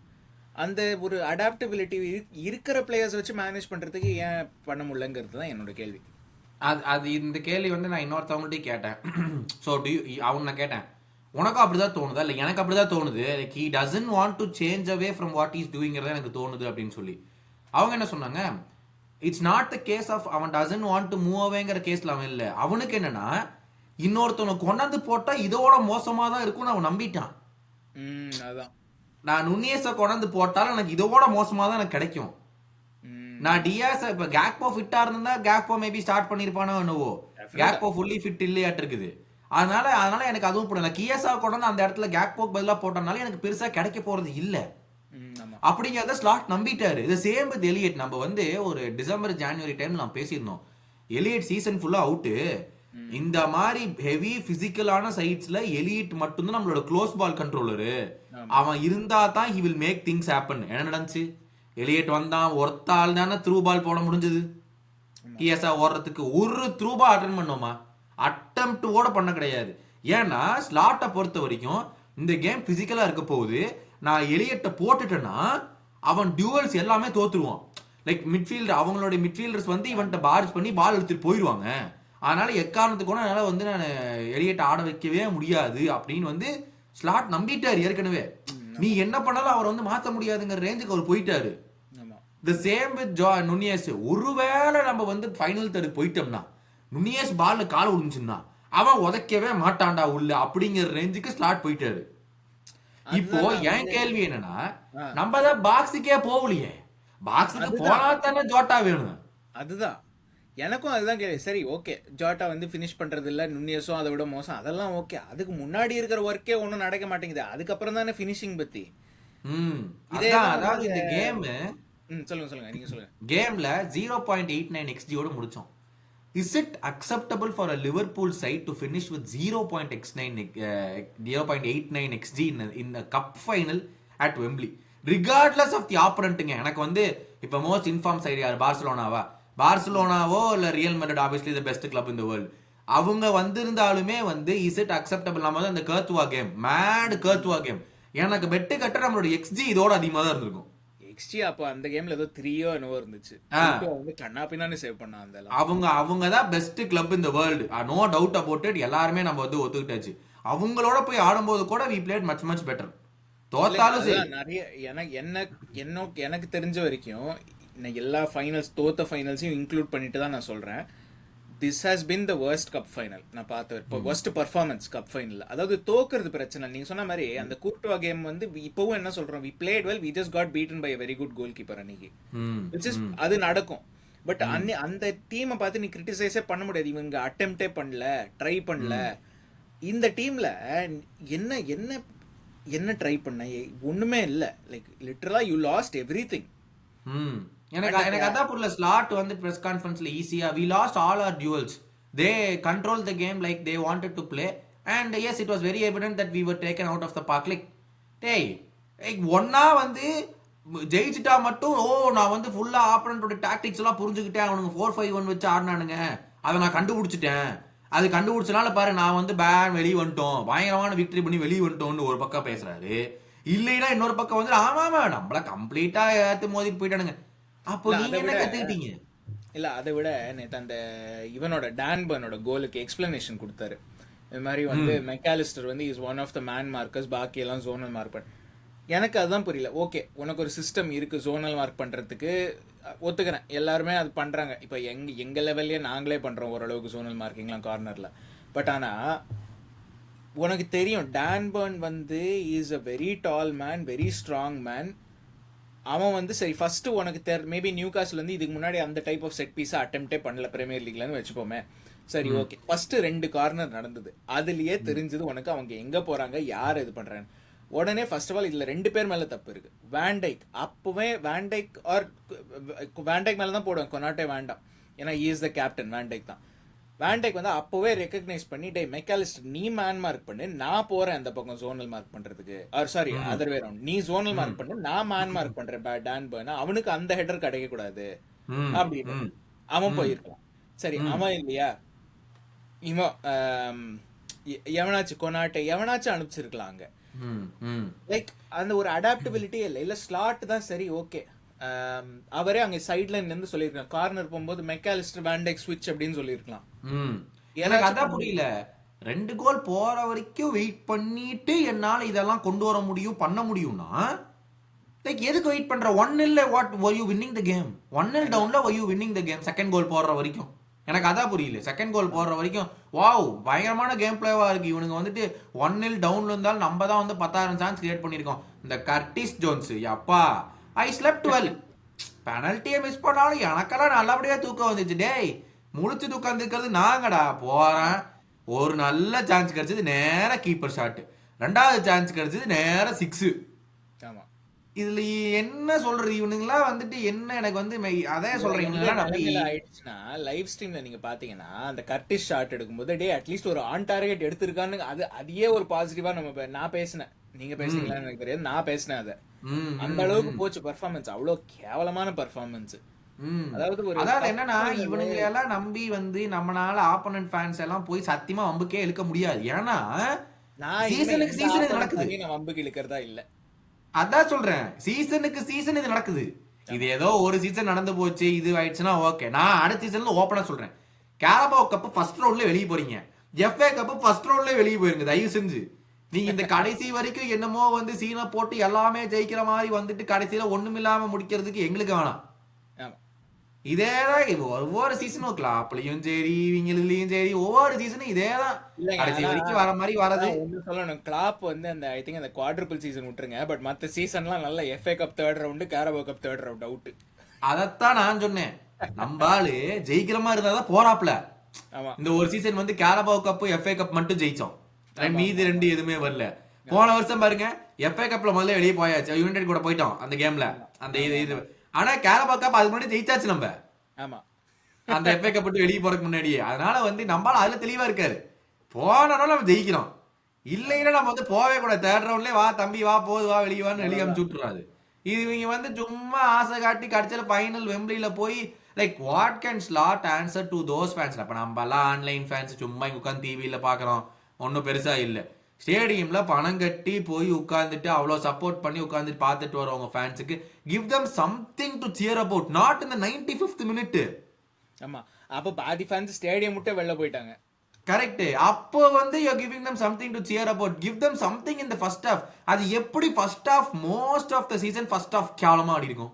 அந்த ஒரு அடாப்டபிலிட்டி இருக்கிற பிளேயர்ஸ் வச்சு மேனேஜ் பண்ணுறதுக்கு ஏன் பண்ண முடியலங்கிறது தான் என்னோட கேள்வி. அது இந்த கேள்வி வந்து நான் இன்னொருத்தவங்கள்ட்டையும் கேட்டேன். ஸோ அவங்க நான் கேட்டேன், உனக்கும் அப்படிதான் தோணுதா? இல்லை எனக்கு அப்படிதான் தோணுது, like he doesn't want to change away from what is டூயிங்கிறத எனக்கு தோணுது அப்படின்னு சொல்லி. அவங்க என்ன சொன்னாங்க, it's not the case of அவன் டசன்ட் வாண்ட் டு மூவ் அவேங்கிற கேஸ்ல அவன் இல்லை, அவனுக்கு என்னன்னா இன்னொருத்தவனை கொண்டாந்து போட்டா இதோட மோசமாக தான் இருக்கும்னு அவன் நம்பிட்டான். அதான் நான் நுண்ணியஸை கொண்டாந்து போட்டாலும் எனக்கு இதோட மோசமாக தான் எனக்கு கிடைக்கும். நான் டியாஸ் இப்ப கேக்போ ஃபிட்டா இருந்தா கேக்போ மேபி ஸ்டார்ட் பண்ணிருப்பானோ என்னவோ, கேக்போ ஃபுல்லி ஃபிட் இல்லையாட்டு இருக்குது. அதனால எனக்கு அதுவும் போடல. கியஸா கூட அந்த இடத்துல கேக்போக்கு பதிலாக போட்டனால எனக்கு பெருசா கிடைக்க போறது இல்ல அப்படிங்கிறத ஸ்லாட் நம்பிட்டாரு. இது சேம் வித் எலியட். நம்ம வந்து ஒரு டிசம்பர் ஜனவரி டைம் நான் பேசியிருந்தோம், எலியட் சீசன் ஃபுல்லா அவுட்டு, இந்த மாதிரி ஹெவி பிசிக்கலான சைட்ஸ்ல எலியட் மட்டும்தான் நம்மளோட க்ளோஸ் பால் கண்ட்ரோலரு, அவன் இருந்தா தான் he will make things happen. என்ன நடந்துச்சு? எலியட் வந்தான், ஒருத்தாள் தானே த்ரூ பால் போட முடிஞ்சது. கியஸா ஓடுறதுக்கு ஒரு த்ரூ பால் அட்டன் பண்ணோமா? அட்டெம்ப்ட் ஓட பண்ண கிடையாது. ஏன்னா ஸ்லாட்டை பொறுத்த வரைக்கும் இந்த கேம் பிசிக்கலா இருக்க போகுது, நான் எலியட்டை போட்டுட்டேன்னா அவன் டியூவல்ஸ் எல்லாமே தோத்துருவான். லைக் மிட்ஃபீல்டர் அவங்களோட மிட்ஃபீல்டர்ஸ் வந்து இவன்ட்ட பார்ஜ் பண்ணி பால் எடுத்துட்டு போயிடுவாங்க. அதனால எக்காரணத்துக்கு கூட என்னால வந்து நான் எலியட் ஆட வைக்கவே முடியாது அப்படின்னு வந்து ஸ்லாட் நம்பிட்டாரு ஏற்கனவே. நீ என்ன பண்ணாலும் அவர் வந்து மாத்த முடியாதுங்கிற ரேஞ்சுக்கு அவர் போயிட்டாரு. The same with நுனியஸ். ஒருவேளை நம்ம வந்து ஃபைனல் தேர்ட் போயிட்டோம்னா நுனியஸ் பால்ல கால விழுந்துச்சுன்னா அவன் உதைக்கவே மாட்டான்டா உள்ள அப்படிங்கிற ரேஞ்சுக்கு ஸ்லாட் போயிட்டாரு. இப்போ என் கேள்வி என்னன்னா, நம்ம தான் பாக்ஸுக்கே போகலையே, பாக்ஸுக்கு போனா தானே ஜோட்டா வேணும். அதுதான் எனக்கும் அதுதான் கேள்வி. சரி ஓகே, ஜோட்டா வந்து ஃபினிஷ் பண்றது இல்ல, நுண்ணியஸும் அதை விட மோசம், அதெல்லாம் ஓகே. அதுக்கு முன்னாடி இருக்கிற ஒர்க்கே ஒன்றும் நடக்க மாட்டேங்குது. அதுக்கப்புறம் தானே ஃபினிஷிங் பத்தி. அதாவது இந்த கேம் சொல்லுங்க நீங்க சொல்லுங்க. கேம்ல 0.89 XG ஓட முடிச்சோம். Is it acceptable for a Liverpool side to finish with 0.89 XG in the cup final at Wembley regardless of the opponent? எனக்கு வந்து இப்ப மோஸ்ட் இன்ஃபார்ம் சைடு யார்? பார்சலோனாவோ இல்ல real Madrid, obviously the best club in the world. அவங்க வந்திருந்தாலுமே வந்து is it acceptable? நம்ம வந்து அந்த கர்த்துவா கேம், மேட் கர்த்துவா கேம், எனக்கு பெட்டு கட்ட நம்மளோட XG இதோட அதிகமா தான் இருந்திருக்கும். XG அப்போ அந்த கேம்ல ஏதோ 3 என்னவோ இருந்துச்சு. வந்து கண்ணாபின்னானே சேவ் பண்ணாங்க. அவங்க தான் best club in the world, no doubt about it. எல்லாருமே நம்ம வந்து ஒத்துக்கிட்டாச்சு. அவங்களோட போய் ஆடும்போது கூட we played much much better. தோத்தாலும் சரி, நிறைய எனக்கு தெரிஞ்ச வரைக்கும் எல்லா ஃபைனல்ஸ், தோத்த ஃபைனல்ஸையும் இன்க்ளூட் பண்ணிட்டு தான் நான் சொல்றேன், this has been the worst cup final நான் பார்த்த வர்ஸ்ட் பர்ஃபார்மன்ஸ் கப் ஃபைனல். அதாவது தோக்குறது பிரச்சனை, நீங்க சொன்ன மாதிரி அந்த கூர்ட்டுவா கேம் வந்து இப்பவும் என்ன சொல்றோம், we played well, we just got beaten by a very good goalkeeper அன்னைக்கு. அது நடக்கும். பட் அந்த டீமை பார்த்து நீ கிரிட்டிசைஸே பண்ண முடியாது. இவங்க அட்டெம்ப்டே பண்ணல, ட்ரை பண்ணல. இந்த டீம்ல என்ன என்ன என்ன ட்ரை பண்ண? ஒண்ணுமே இல்ல. லைக் லிட்டரலா யூ லாஸ்ட் எவ்ரிதிங். எனக்கு அதான் புரியல. ஸ்லாட் வந்து பிரஸ் கான்ஃபரன்ஸ்ல ஈஸியா we lost all our duels, they controlled the game like they wanted to play, and yes, it was very evident that we were taken out of the park. like ஒன்னா வந்து ஜெயிச்சுட்டா மட்டும் நான் வந்து ஃபுல்லா ஆப்பனன்ட்டோட tactics எல்லாம் புரிஞ்சுக்கிட்டேன், அவனுங்க 4-5-1 வச்சு ஆடினானுங்க, அதை நான் கண்டுபிடிச்சிட்டேன், அது கண்டுபிடிச்சனால பாரு நான் வந்து பேன் வெளியே வந்துட்டோம், பயங்கரமான விக்டரி பண்ணி வெளியே வந்துட்டோம்னு ஒரு பக்கம் பேசுறாரு. இல்லைன்னா இன்னொரு பக்கம் வந்து ஆமாமா நம்மள கம்ப்ளீட்டா ஏத்து மோதிட்டு போயிட்டானுங்க. அப்போ நீங்க என்ன கத்துக்கிட்டீங்க? இல்ல அதை விட நேத்து அந்த இவனோட டான்பர்னோட கோலுக்கு எக்ஸ்பிளனேஷன் கொடுத்தாரு. இது மாதிரி வந்து மெக்காலிஸ்டர் வந்து is one of the man markers, பாக்கி எல்லாம் ஜோனல் மார்க் பண்ண. எனக்கு அதுதான் புரியல. ஓகே, உனக்கு ஒரு சிஸ்டம் இருக்கு ஜோனல் மார்க் பண்றதுக்கு, ஒத்துக்கிறேன், எல்லாருமே அது பண்றாங்க. இப்போ எங்க லெவல்லே நாங்களே பண்றோம் ஓரளவுக்கு ஜோனல் மார்க்கிங்லாம் கார்னர்ல. பட் ஆனா உனக்கு தெரியும் டான்பர்ன் வந்து is a very tall man, very strong man. அவன் வந்து சரி ஃபர்ஸ்ட் உனக்கு மேபி நியூ காஸ்ட்ல வந்து இதுக்கு முன்னாடி அந்த டைப் ஆஃப் செட் பீஸா அட்டெம்ப்டே பண்ணல பிரீமியர் லீக்லன்னு வச்சுப்போமே. சரி ஓகே, ஃபர்ஸ்ட் 2 கார்னர் நடந்தது, அதுலயே தெரிஞ்சது உனக்கு அவங்க எங்க போறாங்க, யார் இது பண்றாங்க. உடனே ஃபர்ஸ்ட் ஆஃப் ஆல் இதுல 2 பேர் மேல தப்பு இருக்கு. வேண்டைக் அப்பவே வேண்டைக் மேல தான் போடுவேன், கொனாட்டே வேண்டாம், ஏன்னா he is the கேப்டன். வேண்டைக் தான். வேண்டைக் வந்து அப்பவே ரெகக்னைஸ் பண்ணி டே மெக்காலிஸ்டர் நீ மேன் மார்க் பண்ணு, நான் போறேன் அந்த பக்கம் ஜோனல் மார்க் பண்றதுக்கு, சாரி அதர் வே ரவுண்ட், நீ ஜோனல் மார்க் பண்ணு, நான் மேன் மார்க் பண்றேன் டான்பர்ன், அவனுக்கு அந்த ஹெடர் கிடைக்க கூடாது அப்படின்னு அவன் போயிருக்கலாம். சரி அவன் இல்லையா, இவன் எவனாச்சும் கொனாட்டே எவனாச்சும் அனுப்பிச்சிருக்கலாம் அங்க. லைக் அந்த ஒரு அடாப்டபிலிட்டியே இல்லை. இல்ல ஸ்லாட் தான் சரி ஓகே, அவரே அங்க சைட்ல இருந்து சொல்லிருக்காங்க, கார்னர் போகும்போது மெக்காலிஸ்டர் வேண்டைக் ஸ்விட்ச் அப்படின்னு சொல்லிருக்கலாம். எனக்கு அதான் புரியல. 2 கோல் போற வரைக்கும் வெயிட் பண்ணிட்டு என்னால இதெல்லாம் கொண்டு வர முடியும், பண்ண முடியும்னா லைக் எதுக்கு வெயிட் பண்ற? 1-0 what were you winning the game? 1-0 டவுன்ல were you winning the game? Second goal போடுற வரைக்கும் எனக்கு அதான் புரியல. செகண்ட் கோல் போடுற வரைக்கும் வாவ் பயங்கரமான கேம் பிளேவா இருக்கு. இவனுங்க வந்துட்டு 1-0 டவுன்ல இருந்தாலும் நம்ம தான் வந்து 10,000 சான்ஸ் கிரியேட் பண்ணிருக்கோம். இந்த கர்டிஸ் ஜோன்ஸ் அப்பா ஐ ஸ்லெப்ட் வெல், பெனல்ட்டியை மிஸ் பண்ணாலும் எனக்கெல்லாம் நல்லபடியா தூக்கம் வந்துச்சு. டேய் முழிச்சு தூக்கம் இருக்கிறது நாங்கடா. போறேன், ஒரு நல்ல சான்ஸ் கிடைச்சது நேரா கீப்பர் ஷாட், 2வது சான்ஸ் கிடைச்சது நேரா 6. ஆமா, இதுல என்ன சொல்றது இவனுங்களா வந்துட்டு என்ன எனக்கு வந்து அதே சொல்றீங்க ஆயிடுச்சுன்னா லைவ் ஸ்ட்ரீம்ல நீங்க பாத்தீங்கன்னா அந்த கர்டிஸ் ஷாட் எடுக்கும்போது டே அட்லீஸ்ட் ஒரு ஆன் டார்கெட் எடுத்திருக்கான்னு அதையே ஒரு பாசிட்டிவா நான் பேசினேன். நீங்க பேசுனீங்களான்னு எனக்கு தெரியாது, நான் பேசினேன். அதை அந்த அளவுக்கு போச்சு பெர்ஃபார்மன்ஸ், அவ்வளவு கேவலமான பெர்ஃபார்மன்ஸ். அதாவது என்னன்னா இவனுங்க எல்லாம் நம்பி வந்து நம்மளால ஆப்போனன்ட் ஃபேன்ஸ் எல்லாம் போய் சத்தியமா வம்புக்கே இழுக்க முடியாது. ஏன்னா சீசனுக்கு சீசன் இது நடக்குது, நான் வம்புக்கு இழுக்கிறதா இல்ல. அதான் சொல்றேன், சீசனுக்கு சீசன் இது நடக்குது. இது ஏதோ ஒரு சீசன் நடந்து போச்சு இது ஆயிடுச்சுன்னா ஓகே. நான் அடுத்த சீசன்ல ஓப்பனா சொல்றேன், கேரபாவ் கப் ஃபர்ஸ்ட் ரவுண்ட்ல வெளியே போறீங்க, எஃப்ஏ கப் ஃபர்ஸ்ட் ரவுண்ட்ல வெளியே போயிருங்க தயவு செஞ்சு. நீங்க இந்த கடைசி வரைக்கும் என்னமோ வந்து சீனை போட்டு எல்லாமே ஜெயிக்கிற மாதிரி வந்துட்டு கடைசியில ஒண்ணுமில்லாம முடிக்கிறதுக்கு எங்களுக்கு வேணாம். ஆமா இதேதான் ஒவ்வொரு சீசனும் கிளாப்லயும் சரி இவங்களுலயும் சரி ஒவ்வொரு சீசனும் இதேதான் இல்லைங்க. கடைசி ஆனா வரைக்கும் வர மாதிரி வரது. ஒண்ணு சொல்லணும், கிளாப் வந்து அந்த ஐ திங்க் அந்த குவாட்ரிபிள் சீசன் விட்டுருங்க, பட் மத்த சீசன்லாம் நல்ல FA cup third round, Carabao cup third round out. அதத்தான் நான் சொன்னேன், நம்ம ஆளு ஜெயிக்கிற மாதிரி இருந்தாதான் போறாப்ல. ஆமா இந்த ஒரு சீசன் வந்து கேரபாவ் கப் எஃப்ஏ கப் மட்டும் ஜெயிச்சோம், மீதி ரெண்டு எதுவுமே வரல. போன வருஷம் பாருங்க எஃப்ஏ கப்ல முதல்ல வெளியே போயாச்சு, யுனைடெட் கூட போயிட்டோம் அந்த கேம்ல அந்த இது. ஆனா கேரபாவ் கப் அதுக்கு முன்னாடி ஜெயிச்சாச்சு நம்ம ஆமா அந்த எஃப்ஏ கப் விட்டு வெளியே போறதுக்கு முன்னாடியே. அதனால வந்து நம்மளால அதுல தெளிவா இருக்காரு, போனாலும் நம்ம ஜெயிக்கிறோம், இல்லைன்னா நம்ம வந்து போவே கூட தேர்ட் ரவுண்ட்லயே வா தம்பி வா போது வா வெளியே வான்னு வெளியே அமுச்சு விட்டுறாரு. இது இவங்க வந்து சும்மா ஆசை காட்டி கடைசியில ஃபைனல் வெம்பிளில போய் like what can slot answer to those fans. அப்ப நம்ம எல்லாம் ஆன்லைன் ஃபேன்ஸ் சும்மா இங்க உட்காந்து டிவியில பாக்குறோம், ஒன்னும் பெருசா இல்ல. ஸ்டேடியம்ல பணம் கட்டி போய் உட்கார்ந்துட்டு அவ்வளவு சப்போர்ட் பண்ணி உட்கார்ந்துட்டு பார்த்துட்டு வரவங்க ஃபேன்ஸுக்கு give them something to cheer about, not in the 95th minute. ஆமா அப்ப பாதி ஃபேன்ஸ் ஸ்டேடியம் விட்டு வெளில போயிட்டாங்க. கரெக்ட். அப்போ வந்து you giving them something to cheer about, give them something in the first half. அது எப்படி first half most of the season first half கேவலமா ஆடி இருக்கும்.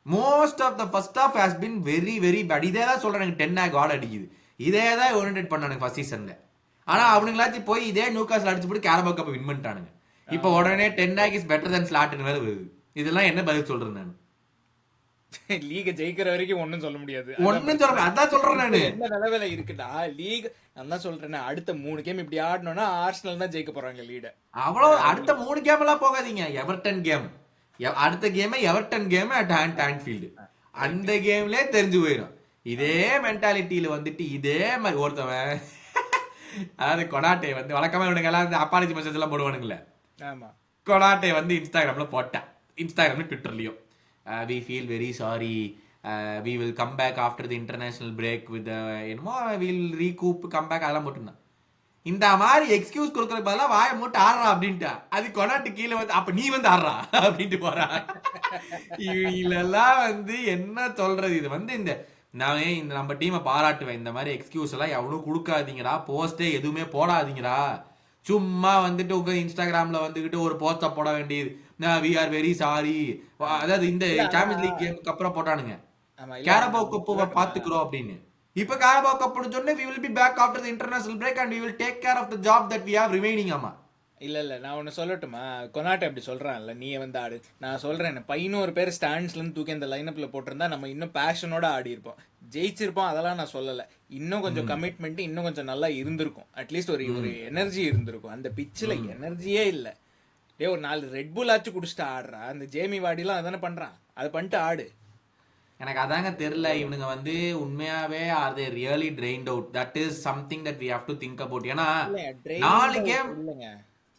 Most of the first half has been very very bad. இதே தான் சொல்றேன், எனக்கு 10 கால் அடிக்குது. இதே தான் யுனைடெட் பண்ணானுங்க ஃபர்ஸ்ட் சீசன்ல. ஆனா அவனுங்களாச்சும் போய் இதே நியூகாஸ்ல் அடிச்சு போட்டு கேரபாவ் கப் வின் பண்ணிட்டானுங்க. இப்போ உடனே 10 இஸ் பெட்டர் தென் ஸ்லாட்னு வேற வருது. இதெல்லாம் என்ன பதில் சொல்றேன் நான்? லீக ஜெயிக்கிற வரைக்கும் ஒண்ணும் சொல்ல முடியாது. ஒண்ணும் சொல்றேன், அதான் சொல்றேன் நானு. என்ன நிலவில இருக்குடா லீக், நான் தான் சொல்றேன், அடுத்த 3 கேம் இப்படி ஆடணும்னா ஆர்சனல் தான் ஜெயிக்க போறாங்க லீட. அவ்வளவு அடுத்த 3 கேம் எல்லாம் போகாதீங்க, எவர்டன் கேம் அடுத்த கேம் எவர்டன் கேம் அட் ஆன்ஃபீல்டு, அந்த கேம்லயே தெரிஞ்சு போயிடும். இதே மென்டாலிட்டியில வந்துட்டு இதே மாதிரி ஒருத்தவன் அதாவது கொடாட்டை வந்து வழக்கமா இவனுங்க எல்லாம் அப்பாலஜி மெசேஜ் எல்லாம் போடுவானுங்களே, ஆமா கொடாட்டை வந்து இன்ஸ்டாகிராம்ல போட்டேன், இன்ஸ்டாகிராம்ல ட்விட்டர்லயும் we feel very sorry, we will come back after the international break with என்னமோ we'll recoup come back அதெல்லாம் போட்டுருந்தான். இந்த மாதிரி எக்ஸ்கியூஸ் கொடுக்கறதுக்கு பதிலாக வாயை மூட்டு ஆடுறா அப்படின்ட்டா, அது கொண்டாட்டு கீழே வந்து அப்ப நீ வந்து ஆடுறா அப்படின்ட்டு போறா. இவங்களெல்லாம் வந்து என்ன சொல்றது, இது வந்து இந்த நான் இந்த நம்ம டீமை பாராட்டுவேன், இந்த மாதிரி எக்ஸ்கியூஸ் எல்லாம் எவனும் கொடுக்காதீங்கடா, போஸ்டே எதுவுமே போடாதீங்கடா. சும்மா வந்துட்டு இன்ஸ்டாகிராம்ல வந்துகிட்டு ஒரு போஸ்டா போட வேண்டியது, வி ஆர் வெரி சாரி. அதாவது இந்த சாம்பியன்ஸ் லீக் கேமுக்கு அப்புறம் போட்டானுங்க கேரபாவ் கப் பாத்துக்கிறோம் அப்படின்னு. இப்ப கேரபாவ் கப் சொன்னே we will be back after the international break and we will take care of the job that we have remaining. ஆமா இல்ல நான் ஒன்னு சொல்லட்டுமா, கொனாட்டை அப்படி சொல்றான்ல, நீ வந்து ஆடு, நான் சொல்றேன் 11 பேர் ஸ்டாண்ட்ஸ்ல இருந்து தூக்கி அந்த லைனப்ல போட்டிருந்தா நம்ம இன்னும் பேஷனோட ஆடி இருப்போம், ஜெயிச்சிருப்போம். அதெல்லாம் நான் சொல்லல, இன்னும் கொஞ்சம் கமிட்மெண்ட் இன்னும் கொஞ்சம் நல்லா இருந்திருக்கும், அட்லீஸ்ட் ஒரு எனர்ஜி இருந்திருக்கும். அந்த பிச்சில் எனர்ஜியே இல்ல. டே ஒரு 4 ரெட்புல் ஆச்சு குடிச்சிட்டு ஆடுறா, அந்த ஜேமி வாடிலாம் அதானே பண்றான், அதை பண்ணிட்டு ஆடு. எனக்கு அதாங்க தெரியல, இவனுங்க வந்து உண்மையாவே are they really trained out, that is something that we have to think about. ஏன்னா 4 கேம்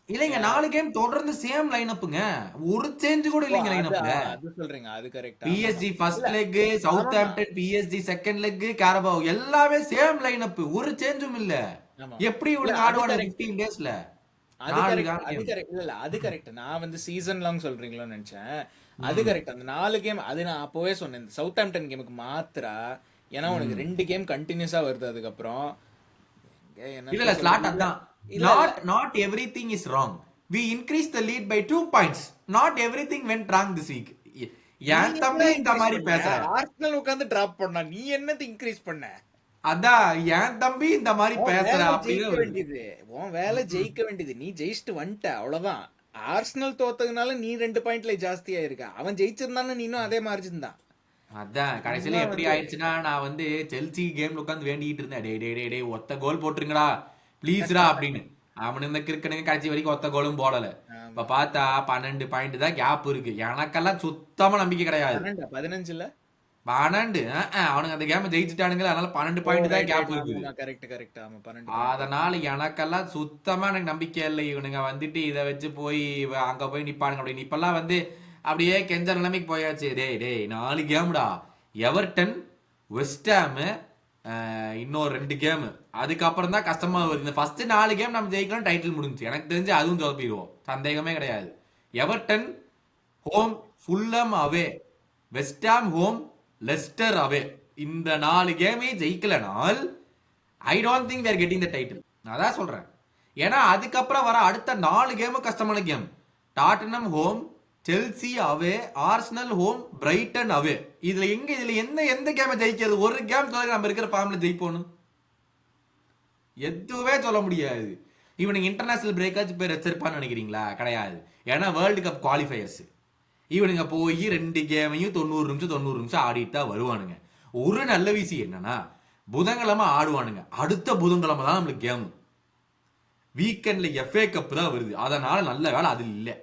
இல்லைங்க, 4 கேம் தொடர்ந்து சேம் லைனப்புங்க, ஒரு சேஞ்ச் கூட இல்லைங்க லைனப்ல. அது சொல்றீங்க, அது correct. PSG first leg, Southampton, PSG second leg, கேரபாவ் எல்லாமே சேம் லைனப், ஒரு சேஞ்சும் இல்ல. எப்படி இவனுங்க ஆடுவாங்க 15 டேஸ்ல? அது கரெக்ட் இல்ல, அது கரெக்ட். நான் வந்து சீசன் லாங் சொல்றீங்களோன்னு நினைச்சேன். அது கரெக்ட். அந்த 4 கேம் அது நான் அப்பவே சொன்னேன், இந்த சவுத்ஹாம்ப்டன் கேமுக்கு மாத்திரா, ஏன்னா உனக்கு 2 கேம் கண்டினியூஸா வருது. அதுக்கப்புறம் இல்ல ஸ்லாட் அதான், not everything is wrong, we increased the lead by 2 points, not everything went wrong this week. ஏன் தம்பி இந்த மாதிரி பேசுற? ஆர்சனல் உட்கார்ந்து டிராப் பண்ணா, நீ என்னது இன்க்ரீஸ் பண்ண? அதான் ஏன் தம்பி இந்த மாதிரி பேசுற அப்படின்னு. உன் வேலை ஜெயிக்க வேண்டியது, நீ ஜெயிச்சுட்டு வந்துட்ட, அவ்வளவுதான். ஆர்சனல் தோத்ததுனால நீ 2 பாயிண்ட்ல ஜாஸ்தியா இருக்க, அவன் ஜெயிச்சிருந்தான்னு நீனும் அதே மார்ஜின் தான். அதான் கடைசியில எப்படி ஆயிடுச்சுன்னா, நான் வந்து செல்சி கேம்ல உட்காந்து வேண்டிட்டு இருந்தேன், டே டே டே ஒத்த கோல் போட்டுருங்கடா ப்ளீஸ்ரா அப்படின்னு. அவனு இந்த கிரிக்கெட்டுங்க கடைசி வரைக்கும் ஒத்த கோலும் போடல. இப்ப பார்த்தா 12 பாயிண்ட் தான் கேப் இருக்கு. எனக்கெல்லாம் சுத்தமா நம்பிக்கை கிடையாது. 15 அவனுங்க அந்த கேம் ஜெயிச்சுட்டானுங்க, அதனால 12 பாயிண்ட் தான் கேப் இருக்கு. அதனால எனக்கெல்லாம் சுத்தமா எனக்கு நம்பிக்கை இல்லை. இவனுங்க வந்துட்டு இதை வச்சு போய் அங்க போய் நிப்பானுங்க அப்படின்னு. இப்பெல்லாம் வந்து அப்படியே கெஞ்ச நிலைமைக்கு போயாச்சு. டேய் 4 கேம்டா, எவர்டன், வெஸ்ட்ஹாம், இன்னொரு 2 கேம், அதுக்கப்புறம் தான் கஷ்டமா வருது. இந்த ஃபர்ஸ்ட் 4 கேம் நம்ம ஜெயிக்கலாம், டைட்டில் முடிஞ்சு. எனக்கு தெரிஞ்சு அதுவும் சொதப்பிடுவோம், சந்தேகமே கிடையாது. Everton home, Fulham away, West Ham home, Leicester away. இந்த 4 கேமே ஜெயிக்கலனால் I don't think there getting the title. நான் தான் சொல்றேன். ஏன்னா அதுக்கப்புறம் வர அடுத்த 4 கேமும் கஷ்டமான கேம். டாட்டனம் ஹோம், செல்சி அவே, ஆர்சனல் ஹோம், பிரைட்டன் அவே. இதுல எந்த கேமை ஜெயிக்கிறது? ஒரு கேம் சொல்ல நம்ம இருக்கிற ஃபார்ம்ல ஜெயிப்போம் எதுவுமே சொல்ல முடியாது. இவனுக்கு இன்டர்நேஷனல் பிரேக்காச்சும் பேர் வச்சிருப்பான்னு நினைக்கிறீங்களா? கிடையாது. ஏன்னா வேர்ல்டு கப் குவாலிஃபயர்ஸ். இவனுங்க போய் 2 கேமையும் 90 நிமிஷம் ஆடிட்டு தான் வருவானுங்க. ஒரு நல்ல விஷயம் என்னன்னா புதன்கிழமை ஆடுவானுங்க. அடுத்த புதன்கிழமை தான் நம்மளுக்கு கேம். வீக்கெண்ட்ல FA கப் தான் வருது. அதனால நல்ல வேலை அது இல்லை.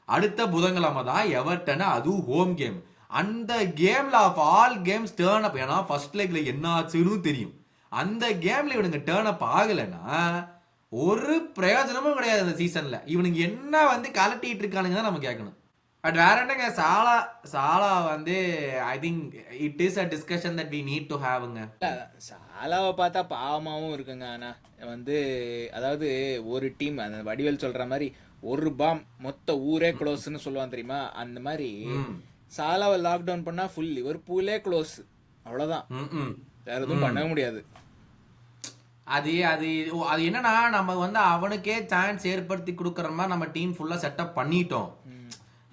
அடுத்த புதன்கிழமை தான் எவர்டன், அதுவும் ஹோம் கேம். அந்த கேம்ல of all games turn up. ஏன்னா ஃபர்ஸ்ட் லெக்ல என்ன ஆச்சுன்னு தெரியும். அந்த கேம்ல இவனுங்க டேர்ன் அப் ஆகலைன்னா ஒரு பிரயோஜனமும் கிடையாது அந்த சீசன்ல. இவனுங்க என்ன வந்து கலட்டிட்டு இருக்கானுங்க தான் நம்ம கேட்கணும். பட் வேற என்னங்க, சாலா வந்து I think it is a discussion that we need to ஹேவ்ங்க. சாலாவை பார்த்தா பாவமாவும் இருக்குங்க. ஆனா வந்து அதாவது ஒரு டீம் அந்த வடிவேல் சொல்ற மாதிரி ஒரு பாம் மொத்த ஊரே க்ளோஸ்ன்னு சொல்லுவான் தெரியுமா? அந்த மாதிரி சாலாவை லாக்டவுன் பண்ணா ஃபுல் லிவர்பூலே க்ளோஸ். அவ்வளவுதான், வேற எதுவும் பண்ணவே முடியாது. அது அது அது என்னன்னா நம்ம வந்து அவனுக்கே சான்ஸ் ஏற்படுத்தி கொடுக்குற மாதிரி நம்ம டீம் ஃபுல்லா செட்டப் பண்ணிட்டோம்.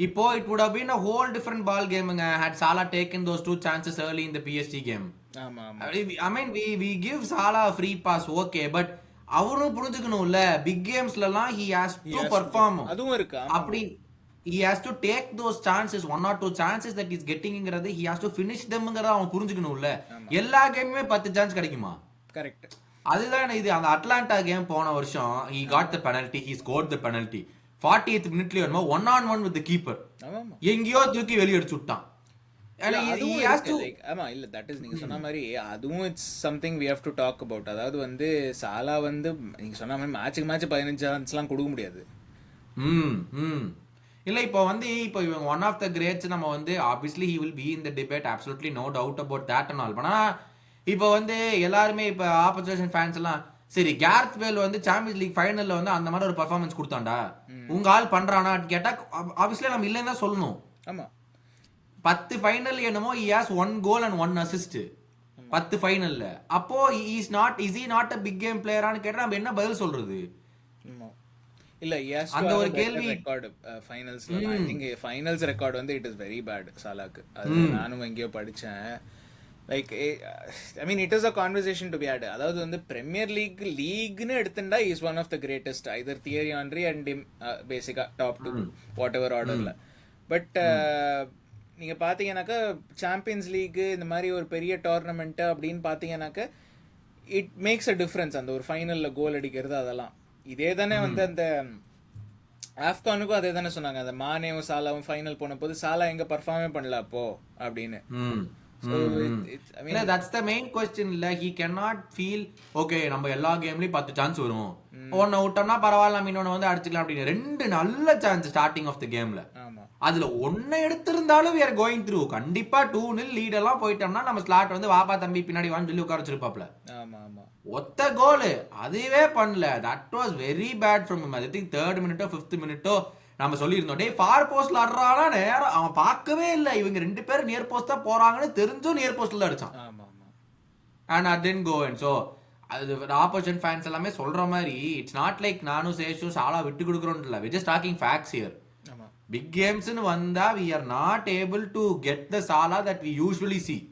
இப்போ it would have been a whole different ball gameங்க had Salah taken those 2 chances early in the PSG game. ஆமா ஆமா. I mean we give Salah a free pass, okay, but அவரும் புரிஞ்சுக்கணும்ல big கேம்ஸ்லலாம் he has to perform. அதுவும் இருக்கு. அப்படி he has to take those chances, 1 or 2 chances that he's gettingங்கிறது he has to finish themங்கறத அவன் புரிஞ்சுக்கணும்ல. எல்லா கேமுமே 10 chance கிடைக்குமா? Correct. அதுதான் இது. அந்த அட்லாண்டா கேம் போன வருஷம் he got the penalty, he scored the penalty. 40th மினிட்ல என்னமோ 1-on-1 with the keeper. எங்கேயோ தூக்கி வெளிய அடிச்சு விட்டான். ஆமா இல்ல தட் இஸ் நீங்க சொன்ன மாதிரி அதுவும் it's something we have to talk about. அதாவது வந்து சாலா வந்து நீங்க சொன்ன மாதிரி மேட்சுக்கு மேட்ச் 15 சான்ஸ்லாம் கொடுக்க முடியாது. இல்ல இப்போ இவங்க ஒன் ஆஃப் த கிரேட்ஸ். நம்ம வந்து obviously he will be in the debate, absolutely no doubt about that and all. ஆனா இப்போ வந்து எல்லாருமே இப்போ ஆப்போசிஷன் ஃபேன்ஸ் எல்லாம் சரி கேரத் பேல் வந்து சாம்பியன்ஸ் லீக் ஃபைனல்ல வந்து அந்த மாதிரி ஒரு பெர்ஃபார்மன்ஸ் கொடுத்தான்டா, உங்க ஆள் பண்றானான்னு கேட்டா ஆப்வியஸ்லி நம்ம இல்லைன்னு தான் சொல்லணும். ஆமா 10 ஃபைனல் என்னமோ he has 1 goal and 1 assist 10 ஃபைனல்ல. அப்போ is he not a big game player ஆன்னு கேட்டா நம்ம என்ன பதில் சொல்றது? இல்ல அந்த ஒரு கேள்வி. ரெக்கார்ட் ஃபைனல்ஸ்ல ஐ திங்க் ஃபைனல்ஸ் ரெக்கார்ட் வந்து இட் இஸ் வெரி பேட் சாலாக்கு. அது நானும் எங்கேயோ படிச்சேன். Like I mean it is a conversation to be had. அதாவது வந்து பிரீமியர் லீக்னு எடுத்துட்டா is one of the greatest either Thierry Henry and பேசிக்கா டாப் 2 வாட் எவர் ஆர்டர்ல. பட் நீங்க பாத்தீங்கன்னாக்கா சாம்பியன்ஸ் லீக் இந்த மாதிரி ஒரு பெரிய டோர்னமெண்ட் அப்படின்னு பாத்தீங்கன்னாக்கா இட் மேக்ஸ் அ டிஃபரன்ஸ். அந்த ஒரு ஃபைனல்ல கோல் அடிக்கிறது அதெல்லாம் இதே தானே வந்து அந்த ஆப்கானுக்கும் அதே தானே சொன்னாங்க. அந்த மானேவும் சாலாவும் ஃபைனல் போன போது சாலா எங்க பர்ஃபார்மே பண்ணல அப்போ அப்படின்னு. that's the main question. இல்ல he cannot feel okay நம்ம எல்லா கேம்லயும் 10 சான்ஸ் வரும், ஒன்னு விட்டோம்னா பரவாயில்ல நம்ம இன்னொன்னு வந்து அடிச்சுக்கலாம் அப்படின்னு. 2 நல்ல சான்ஸ் ஸ்டார்டிங் ஆஃப் தி கேம்ல. அதுல ஒன்னு எடுத்திருந்தாலும் we are going through. கண்டிப்பா 2-0 லீட் எல்லாம் போயிட்டோம்னா நம்ம ஸ்லாட் வந்து வாப்பா தம்பி பின்னாடி வான்னு சொல்லி உட்கார வச்சிருப்பாப்ல. ஒத்த கோல் அதுவே பண்ணல. that was very bad from him. I think 3rd minute 5th minute நம்ம சொல்லியிருந்தோம் டே ஃபார் போஸ்ட்ல ஆடுறானா நேரம் அவன் பார்க்கவே இல்லை. இவங்க 2 பேரும் நியர் போஸ்ட் தான் போறாங்கன்னு தெரிஞ்சும் நியர் போஸ்ட்ல அடிச்சான். And I didn't go in. So அது ஆப்போசிஷன் ஃபேன்ஸ் எல்லாமே சொல்ற மாதிரி இட்ஸ் நாட் லைக் நானும் சேஷும் சாலா விட்டு கொடுக்குறோம் இல்லை. we just talking facts here. Big கேம்ஸ்னு வந்தா we are not able to get the Salah that we usually see.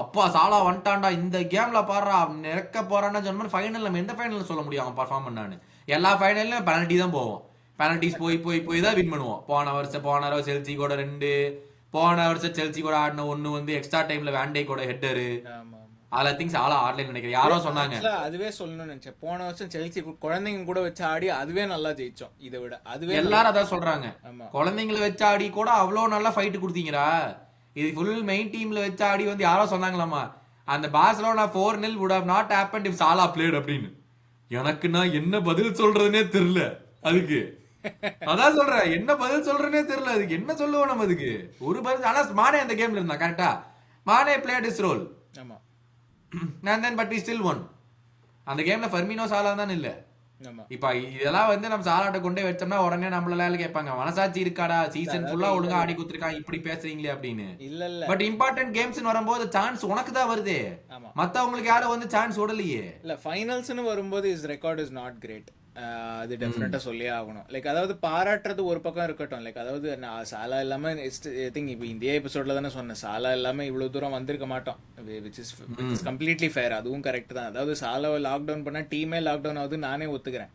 அப்பா சாலா வந்துட்டான்டா இந்த கேம்ல பாடுறா நிறக்க போறான்னு சொன்ன ஃபைனல் நம்ம எந்த ஃபைனல்ல சொல்ல முடியும் அவன் பர்ஃபார்ம் பண்ணான்னு? எல்லா ஃபைனல்லையும் பெனல்டி தான் போவோம். பெனல்டிஸ் போய் தான் வின் பண்ணுவோம். போன வருஷம் செல்சி கூட 2, போன வருஷம் செல்சி கூட ஆடின 1 வந்து எக்ஸ்ட்ரா டைம்ல வேண்டே கூட ஹெட்டரு. அதுல திங்ஸ் ஆளா ஆடலன்னு நினைக்கிறேன். யாரோ சொன்னாங்க. அதுவே சொல்லணும்னு நினைச்சேன். போன வருஷம் செல்சி குழந்தைங்க கூட வச்சு ஆடி அதுவே நல்லா ஜெயிச்சோம். இதை விட அதுவே எல்லாரும் அதான் சொல்றாங்க. குழந்தைங்களை வச்சு ஆடி கூட அவ்வளவு நல்லா ஃபைட் கொடுத்தீங்கடா. இது ஃபுல் மெயின் டீம்ல வச்சு ஆடி வந்து யாரோ சொன்னாங்களாமா அந்த Barcelona 4-0 would have not happened if Salah played அப்படின்னு. எனக்கு நான் என்ன பதில் சொல்றதுனே தெரியல அதுக்கு. அதான் சொல்றேன் என்ன பதில் சொல்றேனே தெரியல அதுக்கு. என்ன சொல்லுவோம் நம்ம அதுக்கு ஒரு பதில். ஆனா மானே அந்த கேம்ல இருந்தா கரெக்டா. மானே played his role. ஆமா. and then but we still won. அந்த கேம்ல ஃபர்மினோ சாலா தான் இல்ல. ஆமா. இப்ப இதெல்லாம் வந்து நம்ம சாலாட்ட கொண்டே வச்சோம்னா உடனே நம்மளால கேட்பாங்க, மனசாட்சி இருக்காடா, சீசன் அதாவது ஃபுல்லா இல்ல ஒழுங்கா இல்ல ஆடி குடுத்துருக்கான், இப்படி பேசுறீங்களே அப்படின்னு. இல்ல இல்ல. பட் இம்பார்ட்டன்ட் கேம்ஸ்னு வரும்போது சான்ஸ் உனக்கு தான் வருதே, ஆமா. மத்தவங்களுக்கு யாரும் வந்து சான்ஸ் விடலையே. இல்ல ஃபைனல்ஸ்னு வரும்போது is record is not great. அது ம் டெஃபினட்டா சொல்லியே ஆகணும். லைக் அதாவது பாராட்டுறது ஒரு பக்கம் இருக்கட்டும். லைக் அதாவது நான் சாலா இல்லாம ஐ திங்க் இப்போ இந்த எபிசோட்ல தானே சொன்னேன், சாலா இல்லாம இவ்வளவு தூரம் வந்திருக்க மாட்டோம். Which is completely fair. அதுவும் கரெக்ட் தான். அதாவது சாலாவை லாக்டவுன் பண்ணா டீமே லாக்டவுன் ஆகுது நானே ஒத்துக்கிறேன்.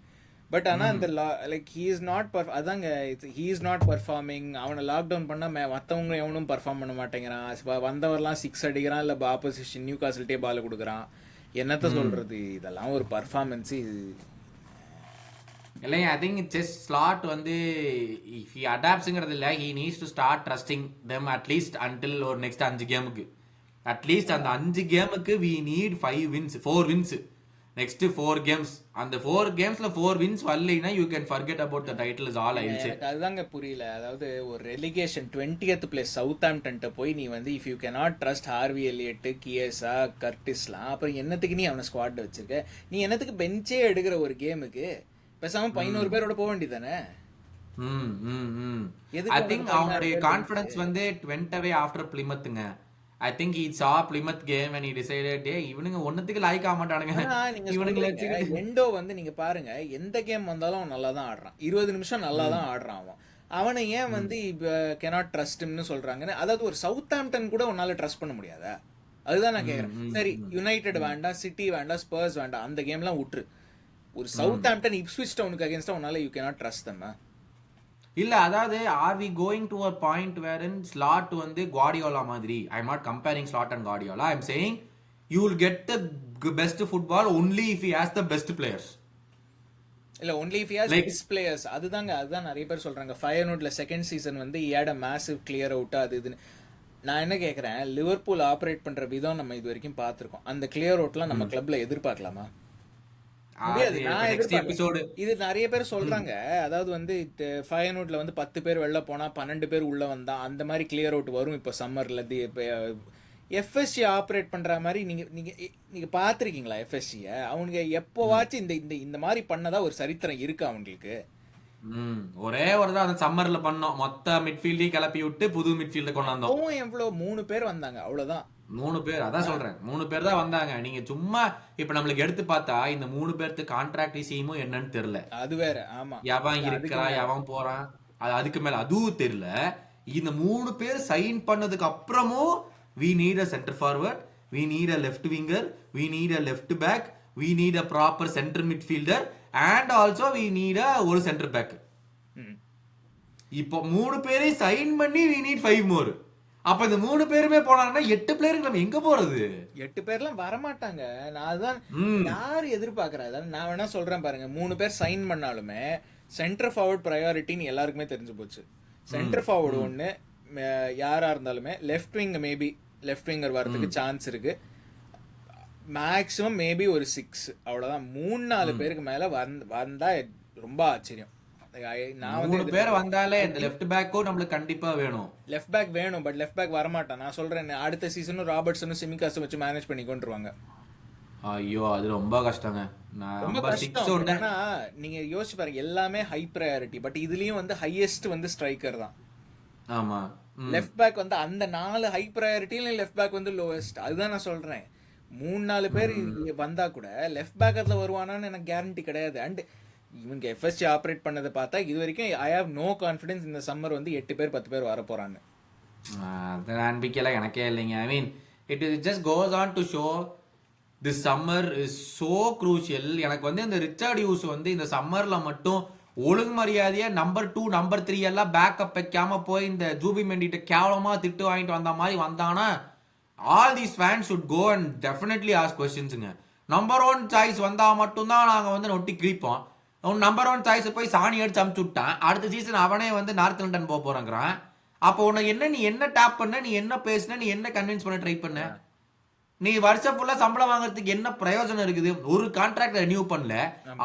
பட் ஆனா அந்த லைக் ஹீ இஸ் நாட் அதாங்க ஹீ இஸ் நாட் பர்ஃபார்மிங். அவனை லாக்டவுன் பண்ணா மற்றவங்க எவனும் பர்ஃபார்ம் பண்ண மாட்டேங்கிறான். வந்தவரெல்லாம் 6 அடிக்கிறான், இல்லை ஆப்போசிஷன் நியூ காசில்ட்டே பால் கொடுக்குறான். என்னத்த சொல்றது, இதெல்லாம் ஒரு பர்ஃபார்மன்ஸ் இல்லைங்க. ஐ திங்க் செஸ் ஸ்லாட் வந்து இஃப் ஹி அடாப்ட்ஸ்ங்கிறது இல்லை, he needs to start trusting them at least until ஒரு நெக்ஸ்ட் 5 கேமுக்கு. அட்லீஸ்ட் அந்த 5 கேமுக்கு we need 5 wins 4 wins next 4 games. அந்த 4 கேம்ஸ்ல 4 வின்ஸ் வரலைன்னா you can forget about the title is all I will say. எனக்கு அதுதாங்க புரியல. அதாவது ஒரு ரெலிகேஷன் 20th பிளேஸ் சவுத் ஆம்டன்ட்ட போய் நீ வந்து if you cannot trust Harvey Elliott, Chiesa, கர்டிஸ்லாம், அப்புறம் என்னத்துக்கு நீ அவனை ஸ்குவாட் வச்சிருக்க? நீ என்னத்துக்கு பெஞ்சே எடுக்கிற ஒரு கேமுக்கு? பேசாம 11 பேரோட போக வேண்டியதானே? ஐ திங்க் அவனுடைய கான்ஃபிடன்ஸ் வந்து went away ஆஃப்டர் பிளிமத்துங்க. I think he saw Plymouth game and he decided, டேய் இவனுங்க ஒண்ணுத்துக்கு லாய்க்க மாட்டானுங்க, நீங்க இவனுங்களை சொல்றீங்க எண்டோ வந்து நீங்க பாருங்க, எந்த கேம் வந்தாலும் அவன் நல்லா தான் ஆடுறான். 20 நிமிஷம் நல்லா தான் ஆடுறான் அவன். அவனை ஏன் வந்து இப்ப cannot trust himனு சொல்றாங்கன்னு? அதாவது ஒரு சவுத் ஆம்டன் கூட உன்னால ட்ரஸ்ட் பண்ண முடியாதா? அதுதான் நான் கேக்குறேன். சரி, யுனைடெட் வேண்டாம், சிட்டி வேண்டாம், ஸ்பர்ஸ் வேண்டாம், அந்த கேம்லாம் விட்டுரு. ஒரு சவுத் ஆம்டன் இப்ஸ்விச் டவுனுக்கு அகைன்ஸ்டா உன்னால யூ cannot trust them. இல்ல அதாவது are we going to a point where in Slot வந்து குவார்டியோலா மாதிரி. I am not comparing Slot and Guardiola. I am saying you will get the best football only if he has the best players. இல்ல only if he has best players. அதுதான் நிறைய பேர் சொல்றாங்க. ஃபயர்னூட்ல second season வந்து he had a massive clear out அது இதுன்னு. நான் என்ன கேக்குறேன், லிவர்பூல் ஆபரேட் பண்ற விதம் நம்ம இது வரைக்கும் பார்த்திருக்கோம். அந்த கிளியர் அவுட்லாம் நம்ம கிளப்ல எதிர்பார்க்கலாமா? இது நிறைய பேர் சொல்றாங்க. அதாவது வந்து ஃபயர்னூட்ல வந்து 10 பேர் வெளில போனா 12 பேர் உள்ள வந்தா அந்த மாதிரி கிளியர் அவுட் வரும் இப்ப சம்மர்ல. எஃப்எஸ்சி ஆப்ரேட் பண்ற மாதிரி நீங்க பாத்திருக்கீங்களா எஃப்எஸ்சிய? அவங்க எப்போவாச்சும் இந்த மாதிரி பண்ணதா ஒரு சரித்திரம் இருக்கு அவங்களுக்கு? ஒரே ஒரு தான் அந்த சம்மர்ல பண்ணோம். மொத்த மிட்ஃபீல்டையும் கிளப்பி விட்டு புது மிட்ஃபீல்ட கொண்டு வந்தோம். எவ்வளவு 3 பேர் வந்தாங்க, அவ்வளவுதான். 3 பேர், அதான் சொல்றேன், 3 பேர் தான் வந்தாங்க. நீங்க சும்மா இப்ப நம்மளுக்கு எடுத்து பார்த்தா இந்த 3 பேருக்கு கான்ட்ராக்ட் விஷயமும் என்னன்னு தெரியல. அது வேற. ஆமா, எவன் இருக்கிறான் எவன் போறான் அதுக்கு மேல அதுவும் தெரியல. இந்த 3 பேர் சைன் பண்ணதுக்கு அப்புறமும் we need a center forward, we need a left winger, we need a left back, we need a proper center midfielder and also we need a ஒரு center back. இப்போ 3 பேரை சைன் பண்ணி we need 5 more. அப்ப இந்த 3 பேருமே போனாங்கன்னா 8 பிளேயருக்கு நம்ம எங்க போறது? 8 பேர்லாம் வரமாட்டாங்க. நான் அதான் யாரு எதிர்பார்க்கறா? நான் வேணா சொல்றேன் பாருங்க. 3 பேர் சைன் பண்ணாலுமே சென்டர் ஃபார்வர்ட் ப்ரையாரிட்டின்னு எல்லாருக்குமே தெரிஞ்சு போச்சு. சென்டர் ஃபார்வர்டு ஒன்று யாரா இருந்தாலுமே, left wing maybe left winger வரதுக்கு சான்ஸ் இருக்கு. மேக்ஸிமம் மேபி ஒரு 6, அவ்வளவுதான். 3-4 பேருக்கு மேல வந்தா ரொம்ப ஆச்சரியம். நான் 3 பேர் வந்தாலே லெஃப்ட் பேக்கும் நம்மளுக்கு கண்டிப்பா வேணும். லெஃப்ட் பேக் வேணும், பட் லெஃப்ட் பேக் வரமாட்டான். நான் சொல்றேன், அடுத்த சீசனும் ராபர்ட்சனும் சிமிகாஸும் வச்சு மேனேஜ் பண்ணி கொண்டுருவாங்க. ஐயோ அது ரொம்ப கஷ்டங்க. நீங்க யோசிச்சு பாருங்க, எல்லாமே ஹை ப்ரையாரிட்டி. பட் இதுலயும் வந்து ஹையஸ்ட் வந்து ஸ்ட்ரைக்கர் தான். ஆமா, லெஃப்ட் பேக் வந்து அந்த 4 ஹை ப்ரையாரிட்டில லெஃப்ட் பேக் வந்து லோவஸ்ட். அதுதான் நான் சொல்றேன். 3-4 பேர் வந்தா கூட லெஃப்ட் பேக் அதுல வருவானான்னு எனக்கு கேரண்டி கிடையாது. அண்ட் இவங்க எஃப்எஸ்சி ஆப்ரேட் பண்ணதை பார்த்தா இது வரைக்கும் ஐ ஹேவ் நோ கான்ஃபிடன்ஸ் இந்த சம்மர் வந்து 8 பேர் 10 பேர் வர போறான்னு. அது நம்பிக்கையெல்லாம் எனக்கே இல்லைங்க. I mean it just goes on to show this summer is so crucial. எனக்கு வந்து இந்த ரிச்சர்ட் ஹியூஸ் வந்து இந்த சம்மர்ல மட்டும் ஒழுங்கு மரியாதையா நம்பர் 2 நம்பர் 3 எல்லாம் பேக்கப் வைக்காம போய் இந்த ஜூபி மெண்டிட்ட கேவலமா திட்டு வாங்கிட்டு வந்த மாதிரி வந்தானா all these fans should go and definitely ask கொஸ்டின்ஸுங்க. நம்பர் 1 சாய்ஸ் வந்தா மட்டும்தான் நாங்க வந்து நொட்டி கிழிப்போம். நம்பர் 1 சாய்ஸ் போய் சாணி அடிச்சு அமுச்சு விட்டான். அடுத்த சீசன் அவனே வந்து நார்த் லண்டன் போறாங்கிறான். அப்போ உனக்கு என்ன, நீ என்ன டேப் பண்ண, நீ என்ன பேசுன, நீ என்ன கன்வின்ஸ் பண்ண ட்ரை பண்ண? நீ வருஷம் ஃபுல்லா சம்பளம் வாங்குறதுக்கு என்ன பிரயோஜனம் இருக்குது? ஒரு கான்ட்ராக்ட் ரெனியூ பண்ணல.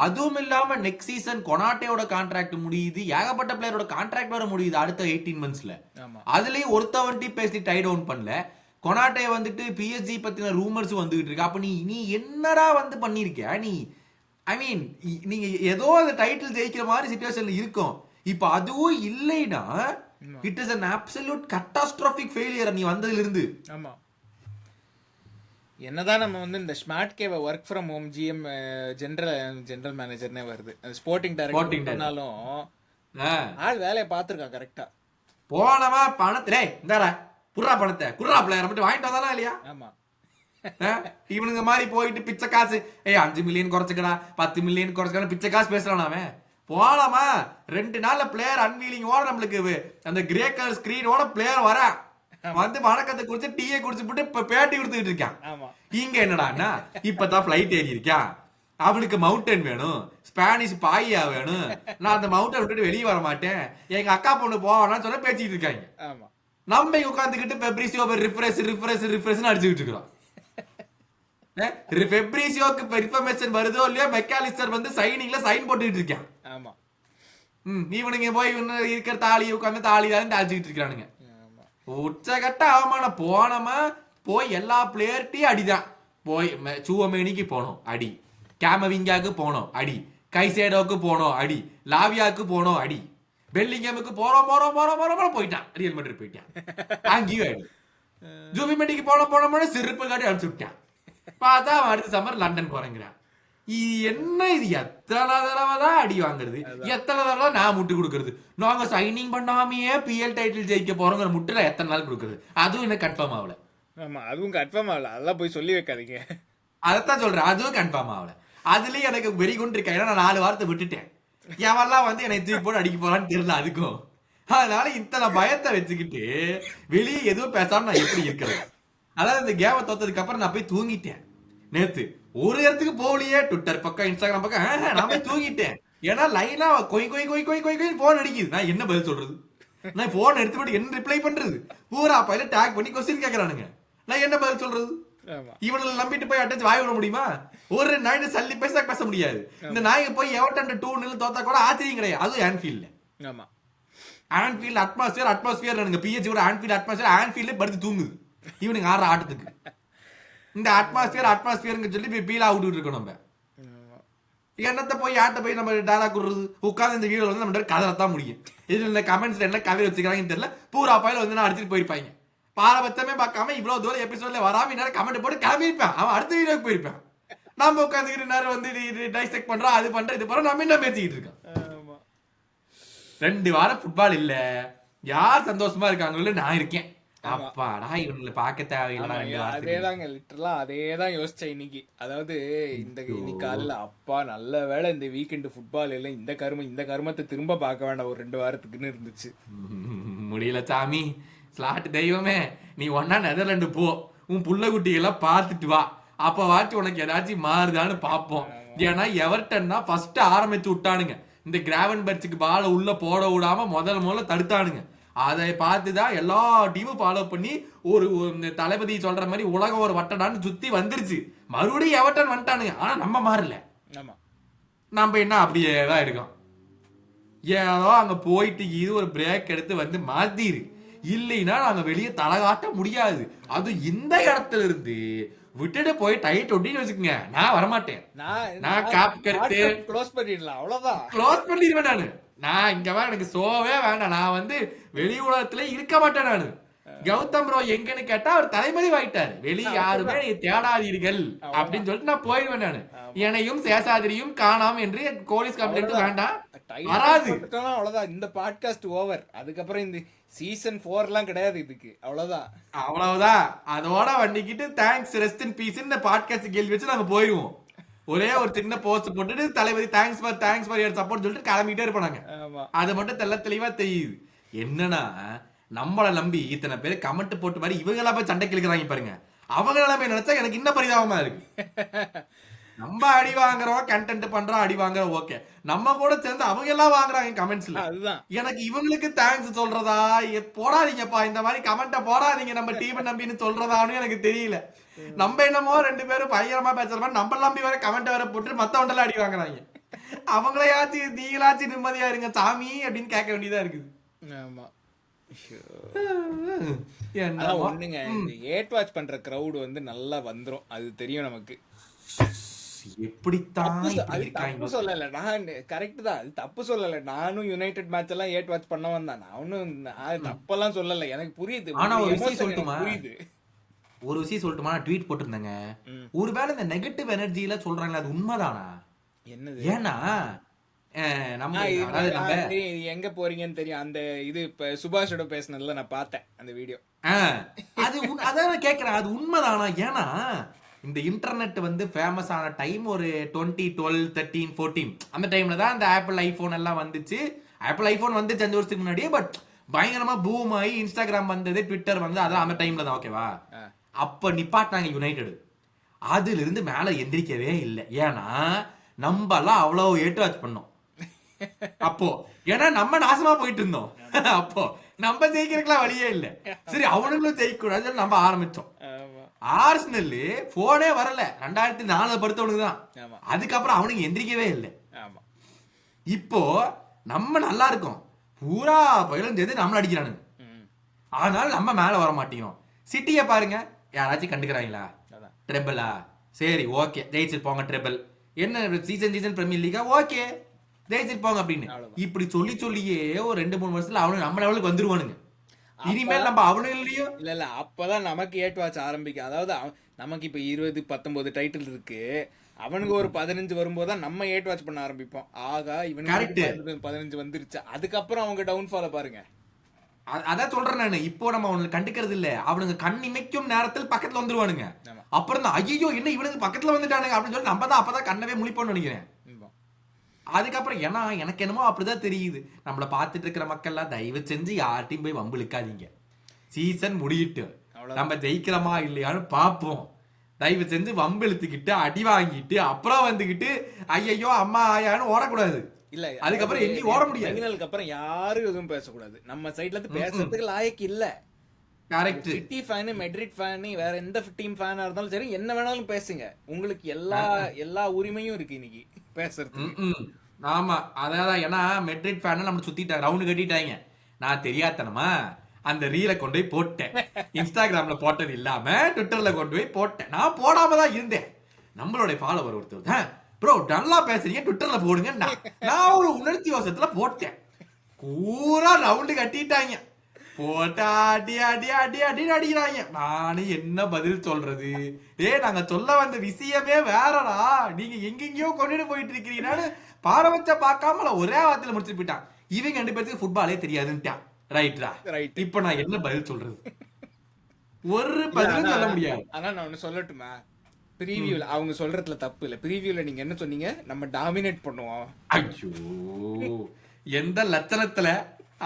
அதுவும் இல்லாம நெக்ஸ்ட் சீசன் கொனாட்டேயோட கான்ட்ராக்ட் முடியுது, ஏகப்பட்ட பிளேயரோட கான்ட்ராக்ட் வர முடியுது அடுத்த 18 monthsல. அதுலயும் ஒருத்தவன்ட்டி பேசி டை டவுன் பண்ணல. கொனாட்டே வந்துட்டு PSG பத்தின ரூமர்ஸ் வந்துகிட்டு இருக்கு. அப்ப நீ என்னடா வந்து பண்ணிருக்க நீ? ஐ மீன் நீங்க ஏதோ அந்த டைட்டில் ஜெயிக்கிற மாதிரி சிச்சுவேஷன்ல இருக்கும். இப்ப அதுவும் இல்லைன்னா it is an absolute catastrophic failure நீ வந்ததுல இருந்து. ஆமா. என்னதான் நம்ம வந்து இந்த ஸ்மார்ட் கேவ work from home GM general மேனேஜர்னே வருது, ஸ்போர்ட்டிங் டைரக்டர் பண்ணாலும் ஆள் வேலையை பார்த்துருக்கான் கரெக்டா. போனவா பணத்தை இந்தாடா குர்ரா பணத்தை குர்ரா பிள்ளையார மட்டும் வாங்கிட்டு வந்தாலும் இல்லையா. ஆமா. இவனுங்க மாதிரி போயிட்டு பிச்சை காசு 5 மில்லியன் குறைச்சுக்கடா 10 மில்லியன் குறைச்சுக்கடா பிச்சை காசு பேசுறான் அவன். போலாமா 2 நாள்ல பிளேயர் அன்வீலிங்கோட நம்மளுக்கு அந்த கிரே கலர் ஸ்கிரீனோட பிளேயர் வர வந்து வணக்கத்தை குடிச்சு டீயை குடிச்சு போட்டு இப்ப பேட்டி கொடுத்துட்டு இருக்கான். இங்க என்னடான்னா இப்பதான் பிளைட் ஏறி இருக்கான், அவனுக்கு மவுண்டன் வேணும், ஸ்பானிஷ் பாயா வேணும், நான் அந்த மவுண்டன் விட்டுட்டு வெளியே வர மாட்டேன், எங்க அக்கா பொண்ணு போவான்னு சொன்ன பேசிட்டு இருக்காங்க. நம்ம உட்காந்துக்கிட்டு பெப்ரிசியோ ரிஃப்ரெஷ் அடிச்சுக்கிட்டு இருக்கிறோம். ஃபெப்ரிசியோக்கு இன்ஃபர்மேஷன் வருதோ இல்லையோ மெக்காலிஸ்டர் வந்து சைனிங்ல சைன் போட்டுட்டு இருக்கேன். ஆமா. இவனுங்க போய் இருக்கிற தாலியை உட்காந்து தாலி தான் அடிச்சுக்கிட்டு இருக்கானுங்க. உச்சகட்ட அவமானம். போனமா போய் எல்லா பிளேயர்ட்டையும் அடிதான். போய் சூவமேனிக்கு போனோம் அடி, கேமவிங்காக்கு போனோம் அடி, கைசேடோக்கு போனோம் அடி, லாவியாக்கு போனோம் அடி, பெல்லிங்கமுக்கு போறோம் போயிட்டான், ரியல் மேட்ரிட் போயிட்டான் அங்கேயும் அடி, ஜூபிமெண்டிக்கு போன சிறப்பு காட்டி அடிச்சு விட்டான். பார்த்தா அடுத்த சம்மர் லண்டன் போறேங்கிறான். என்ன இது எத்தனை தடவை தான் அடி வாங்குறது, எத்தனை தடவை நான் முட்டு கொடுக்கறது, நாங்க சைனிங் பண்ணாமையே பிஎல் டைட்டில் ஜெயிக்க போறோங்கிற முட்டுல எத்தனை நாள் கொடுக்கறது, அதுவும் எனக்கு கன்ஃபார்ம் ஆகல. ஆமா, அதுவும் கன்ஃபார்ம் ஆகல, அதெல்லாம் போய் சொல்லி வைக்காதீங்க. அதைத்தான் சொல்றேன், அதுவும் கன்ஃபார்ம் ஆகல. அதுலயும் எனக்கு வெறி கொண்டு இருக்கேன், ஏன்னா நான் 4 வாரத்தை விட்டுட்டேன், எவெல்லாம் வந்து என்னை தூக்கி போட்டு அடிக்க போறான்னு தெரியல அதுக்கும். அதனால இத்தனை பயத்தை வச்சுக்கிட்டு வெளியே எதுவும் பேசாம நான் எப்படி இருக்கிறேன். அதாவது இந்த கேமை தோத்ததுக்கு அப்புறம் நான் போய் தூங்கிட்டேன். நேத்து ஒரு இடத்துக்கு போகலையே, ட்விட்டர் பக்கம் இன்ஸ்டாகிராம் பக்கம் நான் போய் தூங்கிட்டேன். ஏன்னா லைனா கொய் போன் அடிக்குது. நான் என்ன பதில் சொல்றது, நான் போன் எடுத்து போட்டு என்ன ரிப்ளை பண்றது, பூரா பையில டேக் பண்ணி கொஸ்டின் கேட்கறானுங்க, நான் என்ன பதில் சொல்றது. இவனை நம்பிட்டு போய் அட்டச்சு வாய் விட முடியுமா? ஒரு நாய் சல்லி பேச முடியாது. இந்த நாய்க்கு போய் எவர்டன் 2-0 தோத்தா கூட ஆச்சரியம் கிடையாது. அதுவும் ஆன்ஃபீல்ட்ல. ஆமா, ஆன்ஃபீல்ட் அட்மாஸ்பியர் பிஹெச் கூட ஆன்ஃபீல்ட்ல படுத்து தூங்குது இவனுக்கு ஆடுற ஆட்டத்துக்கு. இந்த அட்மாஸ்பியர் சொல்லி பீலா விட்டு இருக்கணும். நம்ம என்னத்தை போய் யார்கிட்ட போய் நம்ம டைலாக் கொடுறது, உட்காந்து இந்த வீடியோல வந்து நம்ம கதைத்தான் முடியும். இதுல இந்த கமெண்ட்ஸ்ல என்ன கதை வச்சுக்கிறாங்கன்னு தெரியல, பூரா பாயில வந்து நான் அடிச்சுட்டு போயிருப்பாங்க. பாரபட்சமே பார்க்காம இவ்வளவு தூரம் எபிசோட்ல வராம நேரம் கமெண்ட் போட்டு கிளம்பியிருப்பேன், அவன் அடுத்த வீடியோக்கு போயிருப்பேன். நம்ம உட்காந்துக்கிட்டு நேரம் வந்து டைசெக்ட் பண்றோம், அது பண்றோம், இது பண்றோம், நம்ம என்ன பேசிக்கிட்டு இருக்கோம். 2 வாரம் ஃபுட்பால் இல்ல, யார் சந்தோஷமா இருக்காங்களோ நான் இருக்கேன். அப்பாடா இவங்களை பார்க்க தேவையில்லை. அதேதாங்க, லிட்டரலா அதேதான் யோசிச்சேன் இன்னைக்கு. அதாவது இன்னைக்கு காலையில அப்பா நல்ல வேளை இந்த வீக்கெண்டு ஃபுட்பால் இல்லை, இந்த கருமத்தை திரும்ப பார்க்க வேண்டாம் ஒரு 2 வாரத்துக்குன்னு இருந்துச்சு. முடியல சாமி, ஸ்லாட் தெய்வமே, நீ ஒன்னா நெதர்லாண்டு போ, உன் புள்ள குட்டிகள்லாம் பார்த்துட்டு வா, அப்ப வாச்சு உனக்கு ஏதாச்சும் மாறுதான்னு பார்ப்போம். ஏன்னா எவர்டன் தான் ஃபர்ஸ்ட் ஆரம்பிச்சு விட்டானுங்க, இந்த கிராவன்பெர்ச்சுக்கு பால உள்ள போட விடாம முதல்ல தடுத்தானுங்க. அதை பார்த்துதான் எல்லா டீமும் ஃபாலோ பண்ணி ஒரு தளபதி சொல்ற மாதிரி உலகம் ஒரு வட்டடான்னு சுத்தி வந்துருச்சு. மறுபடியும் எவர்டன் வந்துட்டானுங்க, ஆனா நம்ம மாறல. நம்ம என்ன அப்படியே தான் இருக்கோம். ஏதோ அங்க போயிட்டு இது ஒரு பிரேக் எடுத்து வந்து மாத்திரு, இல்லைன்னா நாங்க வெளியே தலகாட்ட முடியாது. அது இந்த இடத்துல இருந்து விட்டுட்டு போய் டைட் ஒட்டின்னு வச்சுக்கோங்க, நான் வரமாட்டேன். நான் காப் கருத்து க்ளோஸ் பண்ணிடலாம், அவ்வளவுதான் க்ளோஸ் பண்ணிடுவேன். நான் இங்க எனக்கு சோவே வேண்டாம், நான் வந்து வெளி உலகத்துல இருக்க மாட்டேன். நானு கௌதம் ப்ரோ எங்கன்னு கேட்டா அவர் தலைமறை வாயிட்டாரு, வெளியே யாருமே தேடாதீர்கள் அப்படின்னு சொல்லிட்டு நான் போயிடுவேன். நானு என்னையும் சேஷாதிரியும் காணாம என்று போலீஸ் கம்ப்ளைண்ட் வேண்டாம், வராது, அவ்வளவுதான். இந்த பாட்காஸ்ட் ஓவர். அதுக்கப்புறம் இந்த சீசன் 4 கிடையாது இதுக்கு, அவ்வளவுதான். அதோட வண்டிக்கிட்டு தேங்க்ஸ் ரெஸ்ட் இன் பீஸ் இந்த பாட்காஸ்ட் கேள்வி வச்சு நாங்க போயிடுவோம். ஒரே ஒரு சின்ன போஸ்ட் போட்டுட்டு தளபதி தேங்க்ஸ் ஃபார் யுவர் சப்போர்ட் சொல்லிட்டு கிளம்பிட்டே இருப்பாங்க. அது மட்டும் தெளிவா தெரியுது. என்னன்னா நம்மள நம்பி இத்தனை பேர் கமெண்ட் போட்டு மாதிரி இவங்களா போய் சண்டை கிழக்குறாங்க பாருங்க. அவங்க நிலைமை நினைச்சா எனக்கு இன்னும் பரிதாபமா இருக்கு. நம்ம அடி வாங்குறோம், கண்டென்ட் பண்றோம், அடி வாங்குறோம், ஓகே. நம்ம கூட சேர்ந்து அவங்க எல்லாம் வாங்குறாங்க கமெண்ட்ஸ்ல. எனக்கு இவங்களுக்கு தேங்க்ஸ் சொல்றதா, போடாதீங்கப்பா இந்த மாதிரி கமெண்ட போடாதீங்க நம்ம டீம் நம்பின்னு சொல்றதான்னு எனக்கு தெரியல. நம்ம என்னமோ 2 பேரும் பயங்கரமா பேசுற மாதிரி நம்ம நம்பி வேற கமெண்ட் வேற போட்டு மத்தவண்டெல்லாம் அடி வாங்குறாங்க. அவங்களையாச்சும் நீங்களாச்சும் நிம்மதியா இருங்க சாமி அப்படின்னு கேட்க வேண்டியதா இருக்குது. ஆமா, ஒண்ணுங்க, ஏட் வாட்ச் பண்ற கிரவுட் வந்து நல்லா வந்துரும், அது தெரியும் நமக்கு. எப்படித்தான் அது இப்படி தப்பு இருக்காங்க. சொல்லல. நான் கரெக்ட் தான். அது தப்பு சொல்லல. நானும் யுனைடெட் மேட்ச் எல்லாம் ஏட் வாட்ச் பண்ணவன் தான். நான் தப்பெல்லாம் சொல்லல. எனக்கு புரியுது. ஆனா உங்க ஒரு விஷயம் எமோஷன் சொல்லட்டுமா, எனக்கு புரியுது. ஒரு விஷயம் சொல்லட்டுமா, நான் ட்வீட் போட்டிருந்தேங்க. ஒருவேளை இந்த நெகட்டிவ் எனர்ஜில சொல்றாங்களே அது உண்மைதானா? என்னது? ஏன்னா நம்ம நான் அதாவது நம்ம எங்க போறீங்கன்னு தெரியும். அந்த இது இப்ப சுபாஷோட பேசினதுல நான் பார்த்தேன் அந்த வீடியோ. அது அதான் நான் கேட்கிறேன், அது உண்மைதானா? ஏன்னா இந்த இன்டர்நெட் வந்து ஃபேமஸ் ஆன டைம் ஒரு 2012 13 14 அந்த டைம்ல தான் இந்த ஆப்பிள் ஐபோன் எல்லாம் வந்துச்சு. ஆப்பிள் ஐபோன் வந்துச்சு 5 வருஷத்துக்கு முன்னாடியே. பட் பயங்கரமா பூம் ஆகி இன்ஸ்டாகிராம் வந்தது, ட்விட்டர் வந்து அதெல்லாம் அந்த டைம்ல தான். ஓகேவா? அப்ப நிப்பாட்டினாங்க யுனைடெட். அதுல இருந்து மேல எந்திரிக்கவே இல்லை. ஏன்னா நம்ம எல்லாம் அவ்வளவு ஏட்டு வாட்ச் பண்ணோம் அப்போ. ஏன்னா நம்ம நாசமா போயிட்டு இருந்தோம் அப்போ. நம்ம ஜெயிக்கிறதுக்குலாம் வழியே இல்ல. சரி அவனுங்களும் ஜெயிக்க கூடாதுன்னு நம்ம ஆரம்பிச்சோம். ஆர்சனல் போனே வரல 2004 படுத்தவனுக்கு தான். அதுக்கப்புறம் அவனுக்கு எந்திரிக்கவே இல்லை. இப்போ நம்ம நல்லா இருக்கோம், பூரா பயிலும் சேர்ந்து நம்மள அடிக்கிறானுங்க. ஆனால் நம்ம மேல வர மாட்டேங்கிறோம். சிட்டியை பாருங்க, யாராச்சும் கண்டுக்கிறாங்களா? ட்ரிபிளா? சரி ஓகே ஜெயிச்சிருப்பாங்க. ட்ரிபிள் என்ன சீசன் பிரீமியர் லீகா? ஓகே ஜெயிச்சிருப்பாங்க அப்படின்னு. இப்படி சொல்லி சொல்லியே ஒரு 2-3 வருஷத்துல அவனு நம்ம லெவலுக்கு வந்துருவானுங்க. இனிமேல் நம்ம அவனுங்களையும் இல்ல அப்பதான் நமக்கு ஏட் வாட்ச் ஆரம்பிக்கும். அதாவது நமக்கு இப்ப 20 19 டைட்டில் இருக்கு. அவனுக்கு ஒரு 15 வரும்போதுதான் நம்ம ஏட் வாட்ச் பண்ண ஆரம்பிப்போம். ஆகா இவனுக்கு 15 வந்துருச்சு. அதுக்கப்புறம் அவங்க டவுன்ஃபால பாருங்க. அதான் சொல்றேன் நானு. இப்போ நம்ம அவனுக்கு கண்டுக்கிறது இல்ல. அவனுங்க கண் இமைக்கும் நேரத்தில் பக்கத்துல வந்துருவானுங்க. அப்புறம் தான் ஐயோ என்ன இவனுக்கு பக்கத்துல வந்துட்டானுங்க அப்படின்னு சொல்லி நம்ம தான் அப்பதான் கண்ணவே முழிப்போம்னு நினைக்கிறேன். அதுக்கப்புறம் ஏன்னா எனக்கு என்னமோ அப்படிதான் தெரியுது. நம்மள பாத்துட்டு இருக்கிற மக்கள் எல்லாம் தயவு செஞ்சு யார்ட்டையும் போய் வம்பு இழுக்காதீங்க. சீசன் முடியிட்டு நம்ம ஜெயிக்கிறோமா இல்லையான்னு பாப்போம். தயவு செஞ்சு வம்பு இழுத்துக்கிட்டு அடி வாங்கிட்டு அப்புறம் வந்துகிட்டு ஐயோ அம்மா ஆயான்னு ஓடக்கூடாது. இல்ல அதுக்கப்புறம் எங்கேயும் ஓட முடியாது. ஃபைனலுக்கு அப்புறம் யாரும் எதுவும் பேசக்கூடாது. நம்ம சைடுல இருந்து பேசுறதுக்கு லாயக்கு இல்ல. Correct. City fan, Madrid fan, வேற எந்த டீம் ஃபேனா இருந்தாலும் சரி என்ன வேணாலும் பேசுங்க. உங்களுக்கு எல்லா உரிமையும் இருக்கு இன்னைக்கு பேசுறதுக்கு. ஆமா அதான். ஏன்னா மெட்ரிட் ஃபேன் நம்ம சுத்திட்டாங்க, ரவுண்டு கட்டிட்டாங்க. நான் தெரியாதனமா அந்த ரீலை கொண்டு போய் போட்டேன். இன்ஸ்டாகிராம்ல போட்டது இல்லாம ட்விட்டர்ல கொண்டு போய் போட்டேன். நான் போடாம தான் இருந்தேன். நம்மளுடைய ஃபாலோவர் ஒருத்தர் ப்ரோ நல்லா பேசுறீங்க ட்விட்டர்ல போடுங்க, நான் ஒரு உணர்ச்சி வசத்துல போட்டேன். பூரா ரவுண்டு கட்டிட்டாங்க. போட்டா அடி அடி அடி அடின்னு அடிக்கிறாங்க. நானு என்ன பதில் சொல்றது? நாங்க சொல்ல வந்த விஷயமே வேறடா, நீங்க எங்கெங்கயோ கொண்டுட்டு போயிட்டு இருக்கிறீங்கன்னு பாரபட்ச பார்க்காம ஒரே வார்த்தையில முடிச்சுட்டு போயிட்டான். இவங்க 2 பேருக்கு ஃபுட்பாலே தெரியாதுன்ட்டான். ரைட்ரா? இப்ப நான் என்ன பதில் சொல்றது? ஒரு பதிலும் சொல்ல முடியாது. ஆனா நான் ஒன்னு சொல்லட்டுமா? ப்ரீவியூல அவங்க சொல்றதுல தப்பு இல்ல. ப்ரீவியூல நீங்க என்ன சொன்னீங்க? நம்ம டாமினேட் பண்ணுவோம். ஐயோ எந்த லட்சணத்துல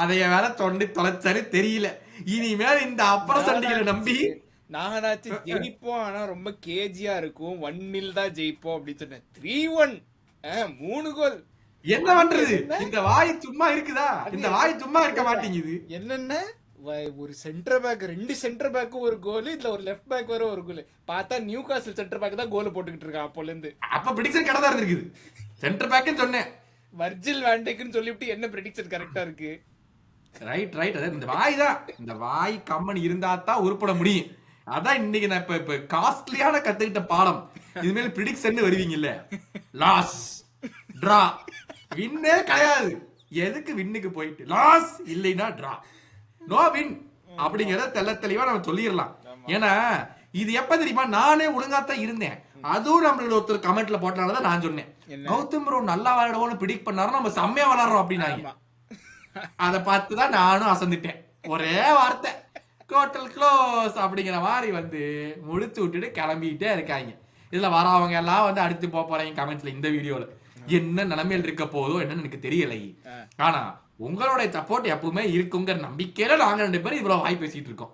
அதைய வேற தொண்டி தொலைச்சாரு தெரியல. இனிமேல் இந்த அப்புறம் சண்டிகளை நம்பி நானாச்சு ஜெயிப்போம், ஆனா ரொம்ப கேஜியா இருக்கும், 1-0 தான் ஜெயிப்போம் அப்படின்னு சொன்னேன். 3-1 3 கோல். என்ன பண்றது? இந்த வாய் சும்மா இருக்குதா? இந்த வாய் சும்மா இருக்க மாட்டேங்குது. என்னென்ன ஒரு சென்டர் பேக், 2 சென்டர் பேக் ஒரு கோல், இதுல ஒரு லெஃப்ட் பேக் வர ஒரு கோல். பார்த்தா நியூ காசில் சென்டர் பேக் தான் கோல் போட்டுக்கிட்டு இருக்கான் அப்போல இருந்து. அப்ப பிரிடிக்ஷன் கடை தான் இருக்குது. சென்டர் பேக்னு சொன்னேன், வர்ஜில் வேண்டேக்னு சொல்லிவிட்டு என்ன பிரிடிக்ஷன் கரெக்டா இருக்கு? Right right. அதான் இந்த வாய் தான். இந்த வாய் கம்மன் இருந்தா தான் உருப்பட முடியும். அதான் இன்னைக்கு நான் இப்ப காஸ்ட்லியான கத்துக்கிட்ட பாடம். இதுமேல பிரிடிக்ஷன் வருவீங்கல்ல, லாஸ் டிரா வின்னே கிடையாது. எதுக்கு வின்னுக்கு போயிட்டு லாஸ் இல்லைன்னா டிரா நோ வின் அப்படிங்கறத தெள்ள தெளிவா நம்ம சொல்லிடலாம். ஏன்னா இது எப்ப தெரியுமா, நானே ஒழுங்காத்தான் இருந்தேன். அதுவும் நம்மளோட ஒருத்தர் கமெண்ட்ல போட்டனாலதான் நான் சொன்னேன், கௌதம் ப்ரோ நல்லா விளையாடுவோம்னு பிடிக் பண்ணாரு, நம்ம செம்மையா விளையாடுறோம் அப்படின்னாங்க. அதை பார்த்துதான் நானும் அசந்துட்டேன். ஒரே வார்த்தை டோட்டல் க்ளோஸ் அப்படிங்கிற மாதிரி வந்து முடிச்சு விட்டுட்டு கிளம்பிட்டே இருக்காங்க. இதுல வரவங்க எல்லாம் வந்து அடுத்து போறாங்க கமெண்ட்ஸ்ல. இந்த வீடியோல என்ன நிலைமையில் இருக்க போதோ என்னன்னு எனக்கு தெரியலை. ஆனா உங்களுடைய சப்போர்ட் எப்பவுமே இருக்குங்கிற நம்பிக்கையில நாங்க 2 பேரும் இவ்வளவு வாய் பேசிட்டு இருக்கோம்.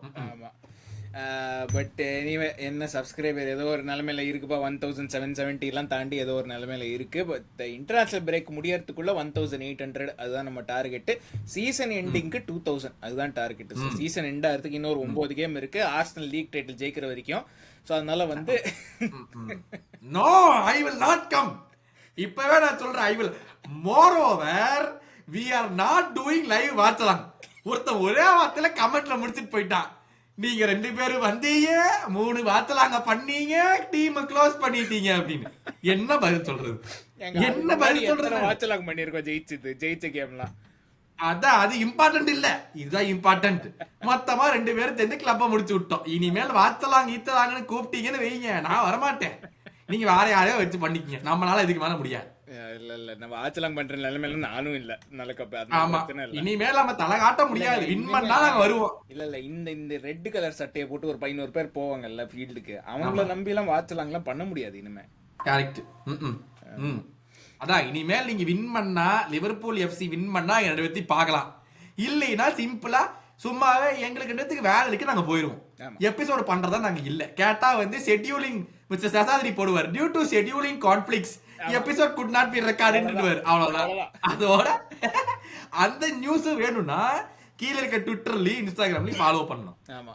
பட் எனிவே என்ன சப்ஸ்கிரைபர் ஏதோ ஒரு நிலைமையில இருக்குப்பா. 1770 எல்லாம் தாண்டி ஏதோ ஒரு நிலைமையில இருக்கு. பட் இன்டர்நேஷனல் பிரேக் முடியறதுக்குள்ள 1800 அதுதான் நம்ம டார்கெட். சீசன் எண்டிங்க்கு 2000 அதுதான் டார்கெட். சீசன் எண்ட் ஆகிறதுக்கு இன்னொரு 9 கேம் இருக்கு. ஆர்சனல் லீக் டைட்டில் ஜெயிக்கிற வரைக்கும். ஸோ அதனால வந்து no I will not come. இப்பவே நான் சொல்றேன், I will. Moreover we are not doing live வாட்சலாம். ஒருத்தன் ஒரே வார்த்தையில கமெண்ட்ல முடிச்சிட்டு போயிட்டான். நீங்க 2 பேரும் வந்தீங்க 3 வாத்தலாங்க பண்ணீங்க டீம் க்ளோஸ் பண்ணிட்டீங்க அப்படின்னு என்ன பதில் சொல்றது? என்ன பதில் சொல்றது? வாட்சலாக் பண்ணிருக்கோம் ஜெயிச்ச கேம்லாம். அதான் அது இம்பார்ட்டன்ட் இல்ல, இதுதான் இம்பார்ட்டன்ட். மொத்தமா 2 பேரும் சேர்ந்து கிளப்ப முடிச்சு விட்டோம். இனிமேல் வாத்தலாங்க ஈத்தலாங்கன்னு கூப்பிட்டீங்கன்னு வைங்க, நான் வரமாட்டேன். நீங்க வேற யாரையோ வச்சு பண்ணிக்கீங்க, நம்மளால இதுக்கு மேல முடியாது. இல்ல நம்ம வாட்சலாக் பண்ற நிலைமையில நானும் இல்ல. ஆமா, இனிமேல் நம்ம தலை காட்ட முடியாது. வின் பண்ணா நாங்க வருவோம். இல்ல இந்த ரெட் கலர் சட்டையை போட்டு ஒரு 11 பேர் போவாங்கல்ல ஃபீல்டுக்கு, அவங்கள நம்பி எல்லாம் வாட்சலாங்லாம் பண்ண முடியாது இனிமே. கரெக்ட். அதான் இனிமேல் நீங்க வின் பண்ணா லிவர்பூல் எஃப்சி வின் பண்ணா என்னோட வெத்தி பார்க்கலாம். இல்லைன்னா சிம்பிளா சும்மாவே எங்களுக்கு என்னத்துக்கு வேலை இருக்கு நாங்க போயிருவோம். எபிசோடு பண்றதா நாங்க இல்ல. கேட்டா வந்து ஷெட்யூலிங் மிஸ்டர் சசாதிரி போடுவார், due to scheduling conflicts episode could not be recorded. அவ்வளவுதான். அதோட அந்த நியூஸ் வேணும்னா கீழ இருக்க ட்விட்டர்லயும் இன்ஸ்டாகிராம்லயும் ஃபாலோ பண்ணணும். ஆமா,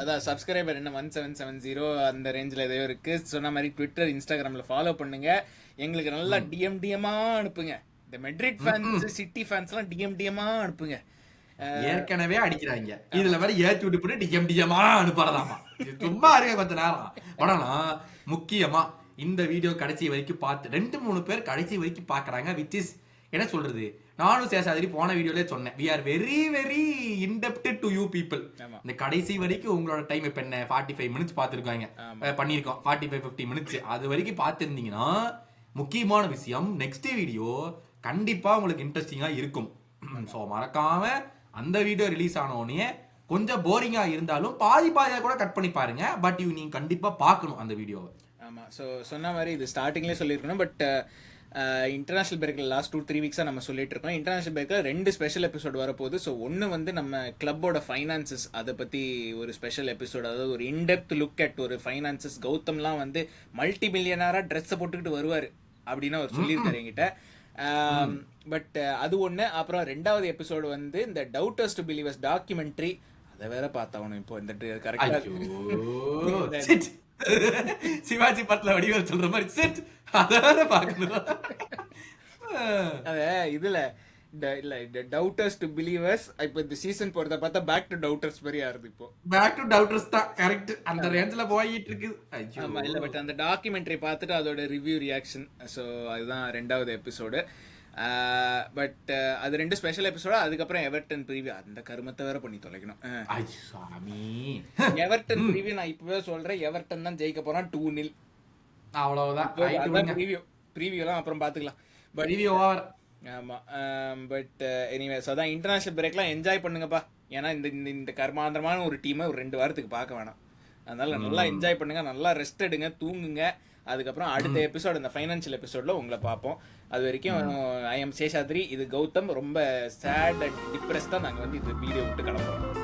அதான் சப்ஸ்கிரைபர் என்ன 1770 அந்த ரேஞ்சில் ஏதோ இருக்கு. சொன்ன மாதிரி ட்விட்டர் இன்ஸ்டாகிராம்ல ஃபாலோ பண்ணுங்க. எங்களுக்கு நல்லா டிஎம்டிஎம்மா அனுப்புங்க. இந்த மெட்ரிட் ஃபேன்ஸ் சிட்டி ஃபேன்ஸ்லாம் டிஎம்டிஎம்மா அனுப்புங்க. ஏற்கனவே அடிக்கிறாங்க, இதுல வேற ஏற்றி விட்டு டிஎம்டிஎம்மா அனுப்புறதாமா. சும்மா இருக்க கொஞ்ச நேரம். ஆனா முக்கியமா இந்த வீடியோ கடைசி வரைக்கும் பார்த்து 2-3 பேர் கடைசி வரைக்கும் பாக்குறாங்க. விச் இஸ் என்ன சொல்றது, நானும் சேஷாதிரி போன வீடியோல சொன்னேன், we are very very indebted to you people. இந்த கடைசி வரைக்கும் உங்களோட டைம் இப்ப என்ன 45 மினிட்ஸ் பார்த்திருக்காங்க, பண்ணிருக்கோம் 45-50 மினிட்ஸ். அது வரைக்கும் பார்த்திருந்தீங்கன்னா முக்கியமான விஷயம், நெக்ஸ்ட் வீடியோ கண்டிப்பா உங்களுக்கு இன்ட்ரெஸ்டிங்கா இருக்கும். ஸோ மறக்காம அந்த வீடியோ ரிலீஸ் ஆன உடனே கொஞ்சம் போரிங்கா இருந்தாலும் பாதியா கூட கட் பண்ணி பாருங்க. பட் நீங்க கண்டிப்பா பார்க்கணும் அந்த வீடியோவை. ஆமா, ஸோ சொன்ன மாதிரி இது ஸ்டார்டிங்லேயே சொல்லியிருக்கணும். பட் இன்டர்நேஷனல் பிரேக்கில் லாஸ்ட் 2-3 வீக்ஸாக நம்ம சொல்லிட்டு இருக்கோம். இன்டர்நேஷனல் பிரேக்கில் 2 ஸ்பெஷல் எபிசோடு வரப்போகுது. ஸோ ஒன்று வந்து நம்ம கிளப்போட ஃபைனான்சஸ், அதை பற்றி ஒரு ஸ்பெஷல் எபிசோடு, அதாவது ஒரு இன்டெப்த் லுக் அட் ஒரு ஃபைனான்சஸ். கௌதம்லாம் வந்து மல்டி மில்லியனராக ட்ரெஸ்ஸை போட்டுக்கிட்டு வருவார் அப்படின்னு அவர் சொல்லியிருக்காரு என்கிட்ட. பட் அது ஒன்று. அப்புறம் 2வது எபிசோடு வந்து இந்த டவுட்டர்ஸ் டு பிலீவர்ஸ் டாக்குமெண்ட்ரி, அதை வேற பார்த்தாகணும் இப்போ. இந்த கரெக்டாக சிவாஜி படத்துல வடிவேல் சொல்ற மாதிரி செட் அத பார்க்கணும். அத இதுல இல்ல டவுட்டர்ஸ் டு பிலீவர்ஸ் இப்போ இந்த சீசன் போறத பார்த்தா பேக் டு டவுட்டர்ஸ் மாதிரி ஆறுது. இப்போ பேக் டு டவுட்டர்ஸ் தான் கரெக்ட், அந்த ரேஞ்சில போயிட்டு இருக்கு. ஆமா, இல்ல பட் அந்த டாக்குமெண்ட்ரி பார்த்துட்டு அதோட ரிவ்யூ ரியாக்ஷன். ஸோ அதுதான் 2வது எபிசோடு. பட் அது 2 ஸ்பெஷல் எபிசோடு. அதுக்கப்புறம் எவர்டன் ப்ரீவியூ, அந்த கருமத்தை வேற பண்ணி தொலைக்கணும். எவர்டன் ப்ரீவியூ நான் இப்பவே சொல்றேன், எவர்டன் தான் ஜெயிக்க போறான் 2-0. அவ்வளவுதான். ப்ரீவியூலாம் அப்புறம் பாத்துக்கலாம். But review over. ஆமா, பட் எனிவேஸ் அதான் இன்டர்நேஷனல் பிரேக்லாம் என்ஜாய் பண்ணுங்கப்பா. ஏன்னா இந்த கர்மாந்திரமான ஒரு டீமை ஒரு 2 வாரத்துக்கு பார்க்க வேணாம். அதனால நல்லா என்ஜாய் பண்ணுங்க, நல்லா ரெஸ்ட் எடுங்க, தூங்குங்க. அதுக்கப்புறம் அடுத்த எபிசோட், இந்த ஃபைனான்சியல் எபிசோட்ல உங்களை பார்ப்போம். அது வரைக்கும் ஐ எம் சேஷாத்ரி, இது கௌதம். ரொம்ப சேட் அண்ட் டிப்ரெஸ் தான் நாங்கள் வந்து இந்த வீடியோ விட்டு கிளம்புறோம்.